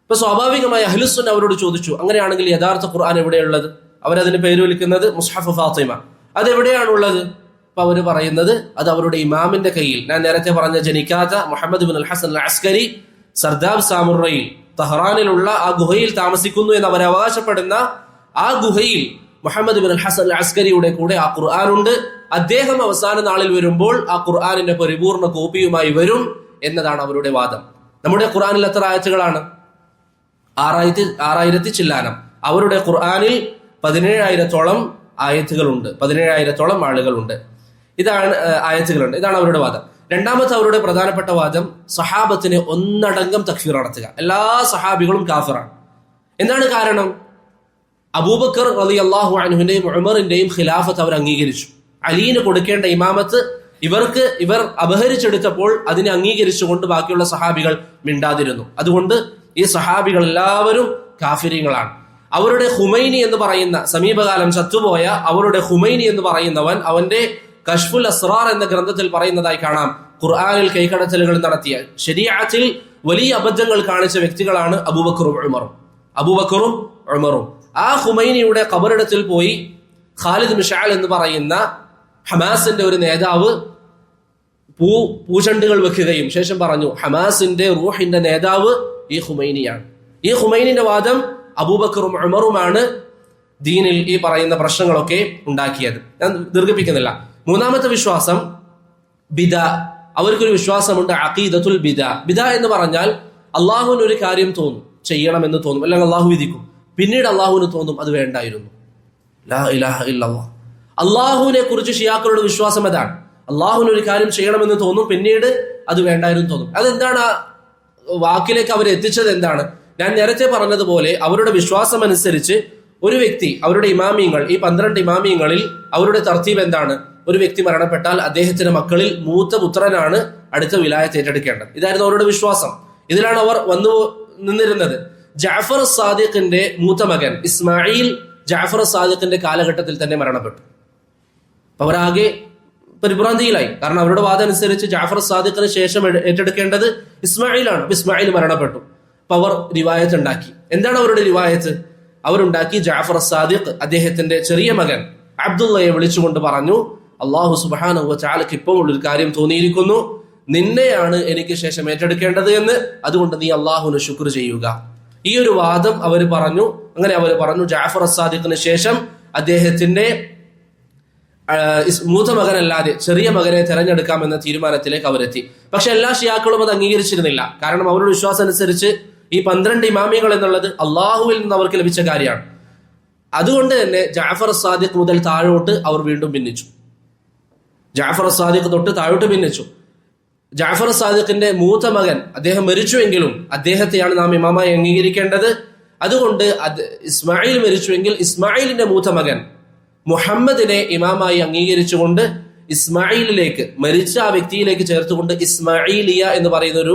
ഇപ്പൊ സ്വാഭാവികമായി അഹ്ലുസുന്ന അവരോട് ചോദിച്ചു, അങ്ങനെയാണെങ്കിൽ യഥാർത്ഥ ഖുർആൻ എവിടെയുള്ളത്? അവരതിന് പേര് വിളിക്കുന്നത് മുസ്ഹഫ് ഫാത്തിമ, അതെവിടെയാണുള്ളത്? അപ്പൊ അവര് പറയുന്നത് അത് അവരുടെ ഇമാമിന്റെ കയ്യിൽ, ഞാൻ നേരത്തെ പറഞ്ഞ ജനിക്കാത്ത മുഹമ്മദ് ബിൻ അൽ ഹസൻ അൽ അസ്കരി സർദാബ് സാമുറയിൽ തഹ്റാനിലുള്ള ആ ഗുഹയിൽ താമസിക്കുന്നു എന്ന് അവർ അവകാശപ്പെടുന്ന ആ ഗുഹയിൽ മുഹമ്മദ് ബിൻ അൽ ഹസൻ അൽ അസ്കരിയുടെ കൂടെ ആ ഖുർആൻ ഉണ്ട്. അദ്ദേഹം അവസാന നാളിൽ വരുമ്പോൾ ആ ഖുർആനിന്റെ പരിപൂർണ കോപ്പിയുമായി വരും എന്നതാണ് അവരുടെ വാദം. നമ്മുടെ ഖുർആനിൽ എത്ര ആയത്തുകളാണ്? 6000 ചില്ലാനം. അവരുടെ ഖുർആനിൽ 17,000-ഓളം ആയത്തുകളുണ്ട്, 17,000-ഓളം ആളുകളുണ്ട്. ഇതാണ് ആയത്തുകളുണ്ട്. ഇതാണ് അവരുടെ വാദം. രണ്ടാമത്തെ അവരുടെ പ്രധാനപ്പെട്ട വാദം, സഹാബത്തിനെ ഒന്നടങ്കം തക്ഫീർ നടത്തുക. എല്ലാ സഹാബികളും കാഫിറാണ്. എന്താണ് കാരണം? അബൂബക്കർ റളിയല്ലാഹു അൻഹുവിന്റെയും ഉമറിന്റെയും ഖിലാഫത്ത് അവർ അംഗീകരിച്ചു. അലീന് കൊടുക്കേണ്ട ഇമാമത്ത് ഇവർ അപഹരിച്ചെടുത്തപ്പോൾ അതിനെ അംഗീകരിച്ചുകൊണ്ട് ബാക്കിയുള്ള സഹാബികൾ മിണ്ടാതിരുന്നു. അതുകൊണ്ട് ഈ സഹാബികൾ എല്ലാവരും കാഫിരീങ്ങളാണ്. അവരുടെ ഹുമൈനി എന്ന് പറയുന്ന, സമീപകാലം ചത്തുപോയ അവരുടെ ഹുമൈനി എന്ന് പറയുന്നവൻ, അവന്റെ കശ്ഫുൽ അസ്റാർ എന്ന ഗ്രന്ഥത്തിൽ പറയുന്നതായി കാണാം, ഖുർആനിൽ കൈകടത്തലുകൾ നടത്തിയ, ശരീഅത്തിൽ വലിയ അബദ്ധങ്ങൾ കാണിച്ച വ്യക്തികളാണ് അബൂബക്കറും ഉമറും. ആ ഹുമൈനിയുടെ ഖബറിടത്തിൽ പോയി ഖാലിദ് മിഷാൽ എന്ന് പറയുന്ന ഹമാസിന്റെ ഒരു നേതാവ് പൂച്ചണ്ടുകൾ വെക്കുകയും ശേഷം പറഞ്ഞു, ഹമാസിന്റെ റൂഹിന്റെ നേതാവ് ഈ ഹുമൈനിയാണ്. ഈ ഹുമൈനിന്റെ വാദം അബൂബക്കറും ഉമറുമാണ് ദീനിൽ ഈ പറയുന്ന പ്രശ്നങ്ങളൊക്കെ ഉണ്ടാക്കിയത്. ഞാൻ ദീർഘിപ്പിക്കുന്നില്ല. മൂന്നാമത്തെ വിശ്വാസം ബിദ. അവർക്കൊരു വിശ്വാസമുണ്ട്, അഖീദത്തുൽ ബിദ. ബിദ എന്ന് പറഞ്ഞാൽ അള്ളാഹുവിന് ഒരു കാര്യം തോന്നും, ചെയ്യണമെന്ന് തോന്നും, അല്ലെങ്കിൽ അള്ളാഹു വിധിക്കും, പിന്നീട് അള്ളാഹുവിന് തോന്നും അത് വേണ്ടായിരുന്നു. ലാ ഇലാഹ ഇല്ലല്ലാഹ്. അള്ളാഹുവിനെ കുറിച്ച് ഷിയാക്കളുടെ വിശ്വാസം അതാണ്. അള്ളാഹുവിന് ഒരു കാര്യം ചെയ്യണമെന്ന് തോന്നും, പിന്നീട് അത് വേണ്ടായിരുന്നു തോന്നും. അതെന്താണ്? ആ വാക്കിലേക്ക് അവർ എത്തിച്ചത് എന്താണ്? ഞാൻ നേരത്തെ പറഞ്ഞതുപോലെ അവരുടെ വിശ്വാസം അനുസരിച്ച് ഒരു വ്യക്തി, അവരുടെ ഇമാമിയങ്ങൾ, ഈ 12 ഇമാമിയങ്ങളിൽ അവരുടെ തർത്തീബ് എന്താണ്? ഒരു വ്യക്തി മരണപ്പെട്ടാൽ അദ്ദേഹത്തിന്റെ മക്കളിൽ മൂത്ത പുത്രനാണ് അടുത്ത വിലായത്ത് ഏറ്റെടുക്കേണ്ടത്. ഇതായിരുന്നു അവരുടെ വിശ്വാസം. ഇതിലാണ് അവർ വന്നു നിന്നിരുന്നത്. ജഅഫർ സാദിഖിന്റെ മൂത്ത മകൻ ഇസ്മായിൽ ജഅഫർ സാദിഖിന്റെ കാലഘട്ടത്തിൽ തന്നെ മരണപ്പെട്ടു. അപ്പൊ അവരാകെ പരിഭ്രാന്തിയിലായി. കാരണം അവരുടെ വാദം അനുസരിച്ച് ജഅഫർ സാദിഖിന് ശേഷം ഏറ്റെടുക്കേണ്ടത് ഇസ്മായിലാണ്. അപ്പൊ ഇസ്മായിൽ മരണപ്പെട്ടു. അപ്പൊ അവർ റിവായത്ത് ഉണ്ടാക്കി. എന്താണ് അവരുടെ റിവായത്ത്? അവരുണ്ടാക്കി, ജഅഫർ സാദിഖ് അദ്ദേഹത്തിന്റെ ചെറിയ മകൻ അബ്ദുള്ളയെ വിളിച്ചുകൊണ്ട് പറഞ്ഞു, അല്ലാഹു സുബ്ഹാനഹു വ തആലക്ക് ഇപ്പോൾ ഒരു കാര്യം തോന്നിയിരിക്കുന്നു, നിന്നെയാണ് എനിക്ക് ശേഷം ഏറ്റെടുക്കേണ്ടത് എന്ന്. അതുകൊണ്ട് നീ അള്ളാഹുവിന് ശുക്ർ ചെയ്യുക. ഈ ഒരു വാദം അവർ പറഞ്ഞു. അങ്ങനെ അവർ പറഞ്ഞു, ജഅഫർ സാദിഖിന് ശേഷം അദ്ദേഹത്തിന്റെ മൂത്ത മകനല്ലാതെ ചെറിയ മകനെ തെരഞ്ഞെടുക്കാമെന്ന തീരുമാനത്തിലേക്ക് അവരെത്തി. പക്ഷെ എല്ലാ ഷിയാക്കളും അത് അംഗീകരിച്ചിരുന്നില്ല. കാരണം അവരുടെ വിശ്വാസം അനുസരിച്ച് ഈ 12 ഇമാമികൾ എന്നുള്ളത് അള്ളാഹുവിൽ നിന്ന് അവർക്ക് ലഭിച്ച കാര്യമാണ്. അതുകൊണ്ട് തന്നെ ജഅഫർ സാദിഖ് മുതൽ താഴോട്ട് അവർ വീണ്ടും ഭിന്നിച്ചു. ജഅഫർ സാദിഖ് തൊട്ട് താഴോട്ട് ഭിന്നിച്ചു. ജഅഫർ സാദിഖിന്റെ മൂത്ത മകൻ അദ്ദേഹം മരിച്ചുവെങ്കിലും അദ്ദേഹത്തെയാണ് നാം ഇമാമായി അംഗീകരിക്കേണ്ടത്. അതുകൊണ്ട് ഇസ്മായിൽ മരിച്ചുവെങ്കിൽ ഇസ്മായിലിന്റെ മൂത്ത മകൻ മുഹമ്മദിനെ ഇമാമായി അംഗീകരിച്ചുകൊണ്ട് ഇസ്മായിലിലേക്ക്, മരിച്ച ആ വ്യക്തിയിലേക്ക് ചേർത്തുകൊണ്ട് ഇസ്മായിലിയ എന്ന് പറയുന്ന ഒരു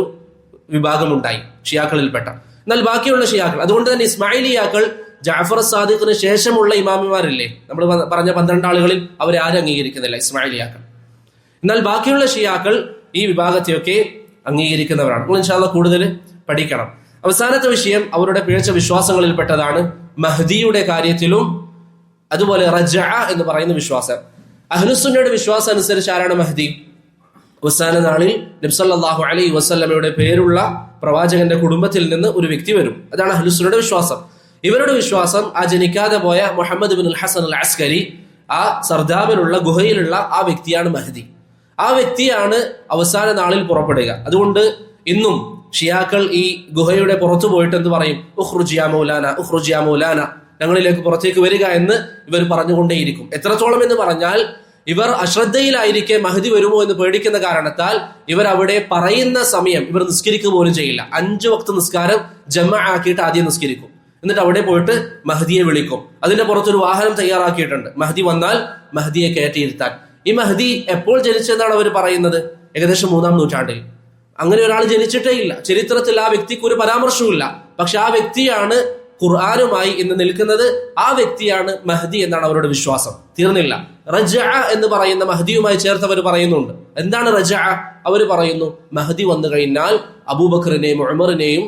വിഭാഗമുണ്ടായി ഷിയാക്കളിൽപ്പെട്ട. എന്നാൽ ബാക്കിയുള്ള ഷിയാക്കൾ, അതുകൊണ്ട് തന്നെ ഇസ്മായിലിയാക്കൾ ജഅഫർ സാദിഖിന് ശേഷമുള്ള ഇമാമിമാരില്ലേ, നമ്മൾ പറഞ്ഞ 12 ആളുകളിൽ അവരെ ആരും അംഗീകരിക്കുന്നില്ല, ഇസ്മായിലിയാക്കൾ. എന്നാൽ ബാക്കിയുള്ള ഷിയാക്കൾ ഈ വിഭാഗത്തെയൊക്കെ അംഗീകരിക്കുന്നവരാണ്. നമ്മൾ ഇൻഷാ അല്ലാഹ് കൂടുതൽ പഠിക്കണം. അവസാനത്തെ വിഷയം അവരുടെ പിഴച്ച വിശ്വാസങ്ങളിൽപ്പെട്ടതാണ് മഹ്ദിയുടെ കാര്യത്തിലും അതുപോലെ റജഅ എന്ന് പറയുന്ന വിശ്വാസം. അഹ്ലുസുന്നയുടെ വിശ്വാസം അനുസരിച്ച് ആരാണ് മഹ്ദി? അവസാന നാളിൽ നബി സല്ലല്ലാഹു അലൈഹി വസല്ലമയുടെ പേരുള്ള പ്രവാചകന്റെ കുടുംബത്തിൽ നിന്ന് ഒരു വ്യക്തി വരും. അതാണ് അഹ്ലുസുന്നയുടെ വിശ്വാസം. ഇവരുടെ വിശ്വാസം ആ ജനിക്കാതെ പോയ മുഹമ്മദ് ബിൻ അൽ ഹസൻ അൽ അസ്കരി, ആ സർദാബിലുള്ള ഗുഹയിലുള്ള ആ വ്യക്തിയാണ് മഹ്ദി. ആ വ്യക്തിയാണ് അവസാന നാളിൽ പുറപ്പെടുക. അതുകൊണ്ട് ഇന്നും ഷിയാക്കൾ ഈ ഗുഹയുടെ പുറത്തു പോയിട്ട് എന്ത് പറയും? ഉഖ്റുജ് യാ മൗലാന, ഉഖ്റുജ് യാ മൗലാന, ഞങ്ങളിലേക്ക് പുറത്തേക്ക് വരിക എന്ന് ഇവർ പറഞ്ഞുകൊണ്ടേയിരിക്കും. എത്രത്തോളം എന്ന് പറഞ്ഞാൽ ഇവർ അശ്രദ്ധയിലായിരിക്കെ മഹദി വരുമോ എന്ന് പേടിക്കുന്ന കാരണത്താൽ ഇവർ അവിടെ പറയുന്ന സമയം ഇവർ നിസ്കരിക്കുക പോലും ചെയ്യില്ല. 5 വക്ത് നിസ്കാരം ജമാ ആക്കിയിട്ട് ആദ്യം നിസ്കരിക്കും. എന്നിട്ട് അവിടെ പോയിട്ട് മഹദിയെ വിളിക്കും. അതിന്റെ പുറത്തൊരു വാഹനം തയ്യാറാക്കിയിട്ടുണ്ട്. മഹദി വന്നാൽ മഹദിയെ കയറ്റിയിരുത്താൻ. ഈ മഹദി എപ്പോൾ ജനിച്ചെന്നാണ് അവർ പറയുന്നത്? ഏകദേശം 3-ാം നൂറ്റാണ്ടിൽ. അങ്ങനെ ഒരാൾ ജനിച്ചിട്ടേ ഇല്ല. ചരിത്രത്തിൽ ആ വ്യക്തിക്ക് ഒരു പരാമർശവും. പക്ഷെ ആ വ്യക്തിയാണ് ഖുർആനുമായി ഇന്ന് നിൽക്കുന്നത്. ആ വ്യക്തിയാണ് മഹദി എന്നാണ് അവരുടെ വിശ്വാസം. തീർന്നില്ല. റജഅ എന്ന് പറയുന്ന മഹദിയുമായി ചേർത്ത് അവർ പറയുന്നുണ്ട്. എന്താണ് റജഅ? അവർ പറയുന്നു മഹദി വന്നു കഴിഞ്ഞാൽ അബൂബക്കറിനെയും ഉമറിനെയും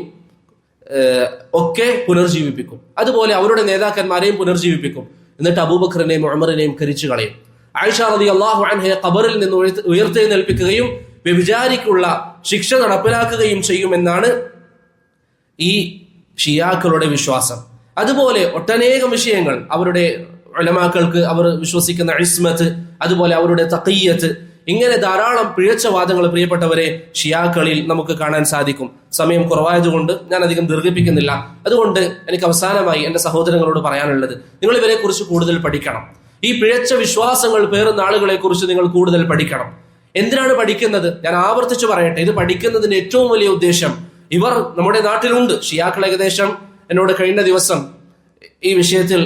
ഒക്കെ പുനർജീവിപ്പിക്കും. അതുപോലെ അവരുടെ നേതാക്കന്മാരെയും പുനർജീവിപ്പിക്കും. എന്നിട്ട് അബൂബക്കറിനെയും ഉമറിനെയും കരിച്ചു കളയും. ആയിഷ റളിയല്ലാഹു അൻഹയെ ഖബറിൽ നിന്ന് ഉയർത്തെഴുന്നേൽപ്പിക്കുകയും വ്യഭിചാരിക്കുള്ള ശിക്ഷ നടപ്പിലാക്കുകയും ചെയ്യുമെന്നാണ് ഈ ഷിയാക്കളുടെ വിശ്വാസം. അതുപോലെ ഒട്ടനേകം വിഷയങ്ങൾ അവരുടെ ഉലമാക്കൾക്ക് അവർ വിശ്വസിക്കുന്ന ഇസ്മത്ത്, അതുപോലെ അവരുടെ തഖിയ്യത്ത്, ഇങ്ങനെ ധാരാളം പിഴച്ച വാദങ്ങൾ പ്രിയപ്പെട്ടവരെ ഷിയാക്കളിൽ നമുക്ക് കാണാൻ സാധിക്കും. സമയം കുറവായതുകൊണ്ട് ഞാൻ അധികം ദീർഘിപ്പിക്കുന്നില്ല. അതുകൊണ്ട് എനിക്ക് അവസാനമായി എന്റെ സഹോദരങ്ങളോട് പറയാനുള്ളത്, നിങ്ങൾ ഇവരെ കുറിച്ച് കൂടുതൽ പഠിക്കണം. ഈ പിഴച്ച വിശ്വാസങ്ങൾ പേറുന്ന ആളുകളെ കുറിച്ച് നിങ്ങൾ കൂടുതൽ പഠിക്കണം. എന്തിനാണ് പഠിക്കുന്നത്? ഞാൻ ആവർത്തിച്ചു പറയട്ടെ, ഇത് പഠിക്കുന്നതിന്റെ ഏറ്റവും വലിയ ഉദ്ദേശം, ഇവർ നമ്മുടെ നാട്ടിലുണ്ട്. ഷിയാക്കൾ ഏകദേശം എന്നോട് കഴിഞ്ഞ ദിവസം ഈ വിഷയത്തിൽ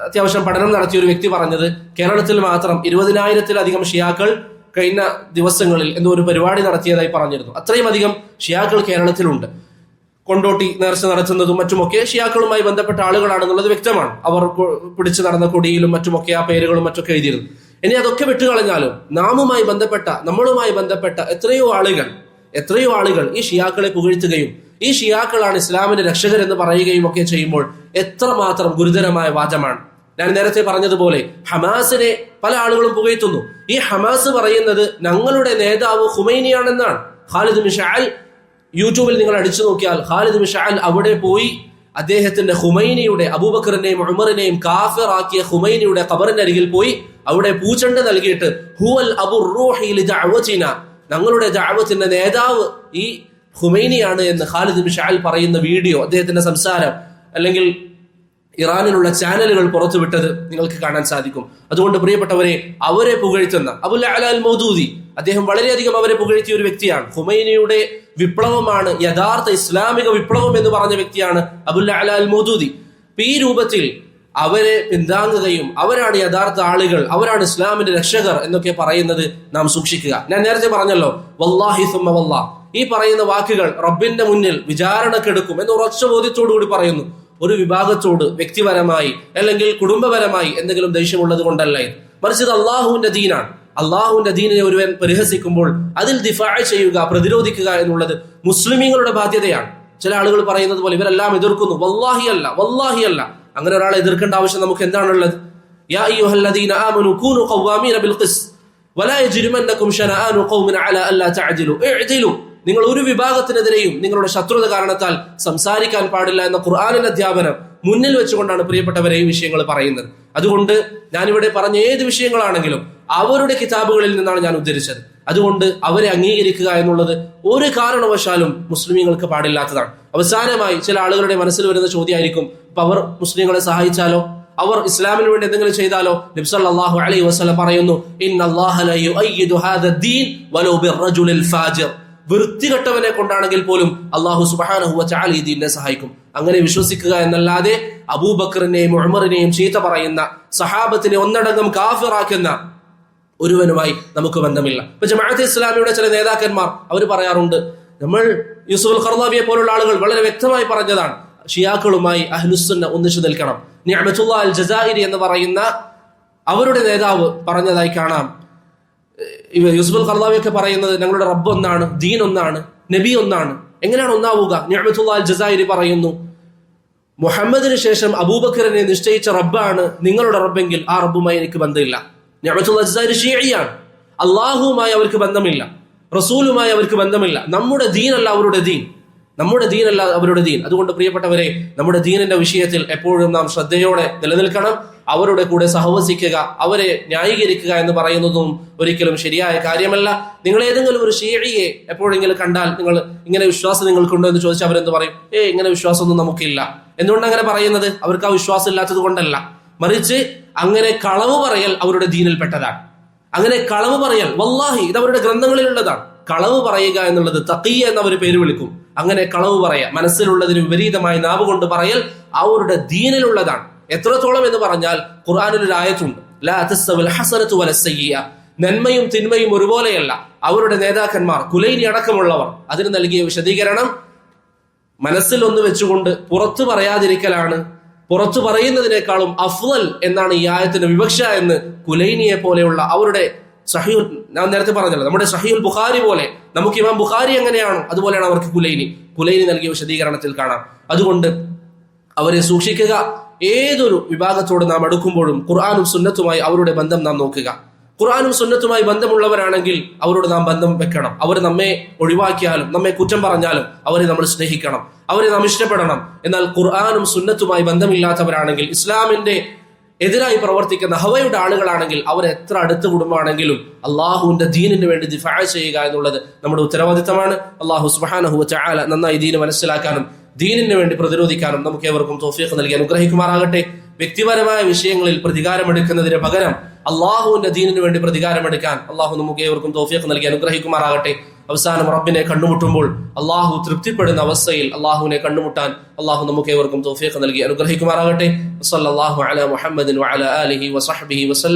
അത്യാവശ്യം പഠനം നടത്തിയ ഒരു വ്യക്തി പറഞ്ഞത്, കേരളത്തിൽ മാത്രം 20,000-ത്തിലധികം ഷിയാക്കൾ കഴിഞ്ഞ ദിവസങ്ങളിൽ എന്തോ ഒരു പരിപാടി നടത്തിയതായി പറഞ്ഞിരുന്നു. അത്രയും അധികം ഷിയാക്കൾ കേരളത്തിലുണ്ട്. കൊണ്ടോട്ടി നേർച്ച നടത്തുന്നതും മറ്റുമൊക്കെ ഷിയാക്കളുമായി ബന്ധപ്പെട്ട ആളുകളാണെന്നുള്ളത് വ്യക്തമാണ്. അവർ പിടിച്ചു നടന്ന കൊടിയിലും മറ്റുമൊക്കെ ആ പേരുകളും മറ്റൊക്കെ എഴുതിയിരുന്നു. ഇനി അതൊക്കെ വിട്ടുകളഞ്ഞാലും നമ്മളുമായി ബന്ധപ്പെട്ട എത്രയോ ആളുകൾ ഈ ഷിയാക്കളെ പുകഴ്ത്തുകയും ഈ ഷിയാക്കളാണ് ഇസ്ലാമിന്റെ രക്ഷകരെന്ന് പറയുകയും ഒക്കെ ചെയ്യുമ്പോൾ എത്രമാത്രം ഗുരുതരമായ വാദമാണ്. ഞാൻ നേരത്തെ പറഞ്ഞതുപോലെ ഹമാസിനെ പല ആളുകളും പുകഴ്ത്തുന്നു. ഈ ഹമാസ് പറയുന്നത് ഞങ്ങളുടെ നേതാവ് ഖുമൈനിയാണെന്നാണ്. ഖാലിദ് മിഷാൽ, യൂട്യൂബിൽ നിങ്ങൾ അടിച്ചു നോക്കിയാൽ ഖാലിദ് മിഷാൽ അവിടെ പോയി അദ്ദേഹത്തിന്റെ ഖുമൈനിയുടെ, അബൂബക്കറിനെയും ഉമറിനെയും കാഫിറാക്കിയ ഖുമൈനിയുടെ ഖബറിന്റെ അരികിൽ പോയി അവിടെ പൂച്ചെണ്ട് നൽകിയിട്ട് ഹുവൽ അബുർ റൂഹി ലിദഅവതിന, ഞങ്ങളുടെ ദഅവത്തിന്റെ നേതാവ് ഈ ഖുമൈനിയാണ് എന്ന് ഖാലിദ് മിഷാൽ പറയുന്ന വീഡിയോ, അദ്ദേഹത്തിന്റെ സംസാരം അല്ലെങ്കിൽ ഇറാനിലുള്ള ചാനലുകൾ പുറത്തുവിട്ടത് നിങ്ങൾക്ക് കാണാൻ സാധിക്കും. അതുകൊണ്ട് പ്രിയപ്പെട്ടവരെ, അവരെ പുകഴ്ത്തുന്ന അബുൽ അഅ്ല അൽ മൗദൂദി, അദ്ദേഹം വളരെയധികം അവരെ പുകഴ്ത്തിയ ഒരു വ്യക്തിയാണ്. ഖുമൈനിയുടെ വിപ്ലവമാണ് യഥാർത്ഥ ഇസ്ലാമിക വിപ്ലവം എന്ന് പറഞ്ഞ വ്യക്തിയാണ് അബുൽ അഅ്ല അൽ മൗദൂദി. ഈ രൂപത്തിൽ അവരെ പിന്താങ്ങുകയും അവരാണ് യഥാർത്ഥ ആളുകൾ, അവരാണ് ഇസ്ലാമിന്റെ രക്ഷകർ എന്നൊക്കെ പറയുന്നത് നാം സൂക്ഷിക്കുക. ഞാൻ നേരത്തെ പറഞ്ഞല്ലോ, വല്ലാഹി സുമ്മ വല്ലാഹ്, ഈ പറയുന്ന വാക്കുകൾ റബ്ബിന്റെ മുന്നിൽ വിചാരണക്കെടുക്കും എന്ന് ഉറച്ച ബോധ്യത്തോടു കൂടി പറയുന്നു. ഒരു വിഭാഗത്തോട് വ്യക്തിപരമായി അല്ലെങ്കിൽ കുടുംബപരമായി എന്തെങ്കിലും ദേഷ്യമുള്ളത് കൊണ്ടല്ല, മറിച്ച് ഇത് അള്ളാഹുവിന്റെ ദീനാണ്. അള്ളാഹുവിന്റെ ദീനിനെ ഒരുവൻ പരിഹസിക്കുമ്പോൾ അതിൽ ദിഫാ ചെയ്യുക, പ്രതിരോധിക്കുക എന്നുള്ളത് മുസ്ലിമീങ്ങളുടെ ബാധ്യതയാണ്. ചില ആളുകൾ പറയുന്നത് പോലെ ഇവരെല്ലാം എതിർക്കുന്നു. വല്ലാഹി അല്ല. അങ്ങനെ ഒരാളെ എതിർക്കേണ്ട ആവശ്യം നമുക്ക് എന്താണുള്ളത്? യാ അയ്യുഹല്ലദീന ആമനൂ കൂനൂ ഖവ്വാമീന ബിൽ ഖിസ് വലാ യജ്രിമന്നകും ശനആനു ഖൗമിൻ അലാ അല്ലാ തഅദിലു ഇഅ്ദിലു. നിങ്ങൾ ഒരു വിഭാഗത്തിനെതിരെയും നിങ്ങളുടെ ശത്രുത കാരണത്താൽ സംസാരിക്കാൻ പാടില്ല എന്ന ഖുർആനിന്റെ അധ്യാപനം മുന്നിൽ വെച്ചുകൊണ്ടാണ് പ്രിയപ്പെട്ടവരെ ഈ വിഷയങ്ങൾ പറയുന്നത്. അതുകൊണ്ട് ഞാനിവിടെ പറഞ്ഞ ഏത് വിഷയങ്ങളാണെങ്കിലും അവരുടെ കിതാബുകളിൽ നിന്നാണ് ഞാൻ ഉദ്ധരിച്ചത്. അതുകൊണ്ട് അവരെ അംഗീകരിക്കുക എന്നുള്ളത് ഒരു കാരണവശാലും മുസ്ലിമീങ്ങൾക്ക് പാടില്ലാത്തതാണ്. അവസാനമായി ചില ആളുകളുടെ മനസ്സിൽ വരുന്ന ചോദ്യമായിരിക്കും, അപ്പൊ അവർ മുസ്ലിങ്ങളെ സഹായിച്ചാലോ, അവർ ഇസ്ലാമിന് വേണ്ടി എന്തെങ്കിലും ചെയ്താലോ? നബി സല്ലല്ലാഹു അലൈഹി വസല്ലം പറയുന്നു, ഇന്നല്ലാഹ ലാ യുഅയ്യിദു ഹാദ ദീൻ വലൗ ബിർറജുലിൽ ഫാജിർ. വൃത്തികെട്ടവനെ കൊണ്ടാണെങ്കിൽ പോലും അല്ലാഹു സുബ്ഹാനഹു വ തആല ഈ ദീനിനെ സഹായിക്കും. അങ്ങനെ വിശ്വസിക്കുക എന്നല്ലാതെ അബൂബക്കറിനെയും ഉമറിനെയും ചീത്ത പറയുന്ന, സഹാബത്തിനെ ഒന്നടങ്കം കാഫിറാക്കുന്ന ഒരുവനുമായി നമുക്ക് ബന്ധമില്ല. ഇപ്പൊ ജമാഅത്തെ ഇസ്ലാമിയുടെ ചില നേതാക്കന്മാർ അവർ പറയാറുണ്ട്, നമ്മൾ യൂസുഫ് അൽ ഖർദാവിയെ പോലുള്ള ആളുകൾ വളരെ വ്യക്തമായി പറഞ്ഞതാണ്, ഷിയാക്കളുമായി അഹ്ലുസുന്ന ഒന്നിച്ചു നിൽക്കണം. നിഅമത്തുല്ലാഹ് അൽ ജസായിരി എന്ന് പറയുന്ന അവരുടെ നേതാവ് പറഞ്ഞതായി കാണാം. യൂസുഫ് അൽ ഖർദാവിയൊക്കെ പറയുന്നത് ഞങ്ങളുടെ റബ്ബ് ഒന്നാണ്, ദീൻ ഒന്നാണ്, നബി ഒന്നാണ്. എങ്ങനെയാണ് ഒന്നാവുക? നിഅമത്തുല്ലാഹ് അൽ ജസായിരി പറയുന്നു, മുഹമ്മദിന് ശേഷം അബൂബക്കറിനെ നിശ്ചയിച്ച റബ്ബാണ് നിങ്ങളുടെ റബ്ബെങ്കിൽ ആ റബ്ബുമായി എനിക്ക് ബന്ധമില്ല. നിഅമത്തുല്ലാഹ് അൽ ജസായിരി ഷിയയാണ്. അള്ളാഹുവുമായി അവർക്ക് ബന്ധമില്ല, റസൂലുമായി അവർക്ക് ബന്ധമില്ല. നമ്മുടെ ദീനല്ല അവരുടെ ദീൻ. അതുകൊണ്ട് പ്രിയപ്പെട്ടവരെ, നമ്മുടെ ദീനിന്റെ വിഷയത്തിൽ എപ്പോഴും നാം ശ്രദ്ധയോടെ നിലനിൽക്കണം. അവരുടെ കൂടെ സഹവസിക്കുക, അവരെ ന്യായീകരിക്കുക എന്ന് പറയുന്നതും ഒരിക്കലും ശരിയായ കാര്യമല്ല. നിങ്ങൾ ഏതെങ്കിലും ഒരു ഷിയയെ എപ്പോഴെങ്കിലും കണ്ടാൽ നിങ്ങൾ ഇങ്ങനെ വിശ്വാസം നിങ്ങൾക്കുണ്ടോ എന്ന് ചോദിച്ചാൽ അവരെന്ത് പറയും? ഇങ്ങനെ വിശ്വാസമൊന്നും നമുക്കില്ല. എന്തുകൊണ്ട് അങ്ങനെ പറയുന്നത്? അവർക്ക് ആ വിശ്വാസം ഇല്ലാത്തത് കൊണ്ടല്ല, മറിച്ച് അങ്ങനെ കളവ് പറയൽ അവരുടെ ദീനിൽപ്പെട്ടതാണ്. അങ്ങനെ കളവ് പറയൽ വല്ലാഹി ഇത് അവരുടെ ഗ്രന്ഥങ്ങളിലുള്ളതാണ്. കളവ് പറയുക എന്നുള്ളത് തഖിയ എന്നവർ പേര് വിളിക്കും. അങ്ങനെ കളവ് പറയാ, മനസ്സിലുള്ളതിന് വിപരീതമായി നാവ് കൊണ്ട് പറയൽ അവരുടെ ദീനിലുള്ളതാണ്. എത്രത്തോളം എന്ന് പറഞ്ഞാൽ ഖുർആനിൽ ഒരു ആയത്തുണ്ട്, ലാ തസ്തവിൽ ഹസനതു വല സയ്യിഅ, നന്മയും തിന്മയും ഒരുപോലെയല്ല. അവരുടെ നേതാക്കന്മാർ കുലൈനി അടക്കമുള്ളവർ അതിന് നൽകിയ വിശദീകരണം മനസ്സിൽ ഒന്ന് വെച്ചുകൊണ്ട് പുറത്തു പറയാതിരിക്കലാണ് പുറത്തു പറയുന്നതിനേക്കാളും അഫ്ളൽ എന്നാണ് ഈ ആയത്തിന്റെ വിവക്ഷ എന്ന് കുലൈനിയെ പോലെയുള്ള അവരുടെ സഹീഹുൽ, ഞാൻ നേരത്തെ പറഞ്ഞല്ലോ, നമ്മുടെ സഹീഹുൽ ബുഖാരി പോലെ നമുക്ക് ഇമാം ബുഖാരി എങ്ങനെയാണോ അതുപോലെയാണ് അവർക്ക് കുലൈനി നൽകിയ വിശദീകരണത്തിൽ കാണാം. അതുകൊണ്ട് അവരെ സൂക്ഷിക്കുക. ഏതൊരു വിഭാഗത്തോട് നാം അടുക്കുമ്പോഴും ഖുർആനും സുന്നത്തുമായി അവരുടെ ബന്ധം നാം നോക്കുക. ഖുർആനും സുന്നത്തുമായി ബന്ധമുള്ളവരാണെങ്കിൽ അവരോട് നാം ബന്ധം വെക്കണം. അവർ നമ്മെ ഒഴിവാക്കിയാലും നമ്മെ കുറ്റം പറഞ്ഞാലും അവരെ നമ്മൾ സ്നേഹിക്കണം, അവരെ നാം ഇഷ്ടപ്പെടണം. എന്നാൽ ഖുർആനും സുന്നത്തുമായി ബന്ധമില്ലാത്തവരാണെങ്കിൽ, ഇസ്ലാമിന്റെ എതിരായി പ്രവർത്തിക്കുന്ന ഹവയുടെ ആളുകളാണെങ്കിൽ, അവർ എത്ര അടുത്ത കുടുംബമാണെങ്കിലും അള്ളാഹുവിന്റെ ദീനിന് വേണ്ടി ദിഫാ ചെയ്യുക എന്നുള്ളത് നമ്മുടെ ഉത്തരവാദിത്തമാണ്. അള്ളാഹു സുബ്ഹാനഹു വ തആല നന്നായി ദീന് മനസ്സിലാക്കാനും ദീനിന് വേണ്ടി പ്രതിരോധിക്കാനും നമുക്ക് ഏവർക്കും തൗഫീഖ് നൽകി അനുഗ്രഹിക്കുമാറാകട്ടെ. വ്യക്തിപരമായ വിഷയങ്ങളിൽ പ്രതികാരമെടുക്കുന്നതിന് പകരം അള്ളാഹുവിന്റെ ദീനിന് വേണ്ടി പ്രതികാരമെടുക്കാൻ അള്ളാഹു നമുക്ക് ഏവർക്കും തൗഫീഖ് നൽകി അനുഗ്രഹിക്കുമാറാകട്ടെ. അവസാനം റബ്ബിനെ കണ്ടുമുട്ടുമ്പോൾ അള്ളാഹു തൃപ്തിപ്പെടുന്ന അവസ്ഥയിൽ അള്ളാഹുവിനെ കണ്ടുമുട്ടാൻ അള്ളാഹു നമുക്ക് ഏവർക്കും തൗഫീഖ് നൽകി അനുഗ്രഹിക്കുമാറാകട്ടെ. സല്ലല്ലാഹു അലാ മുഹമ്മദിൻ വഅലാ ആലിഹി വസഹ്ബിഹി വസല്ലം.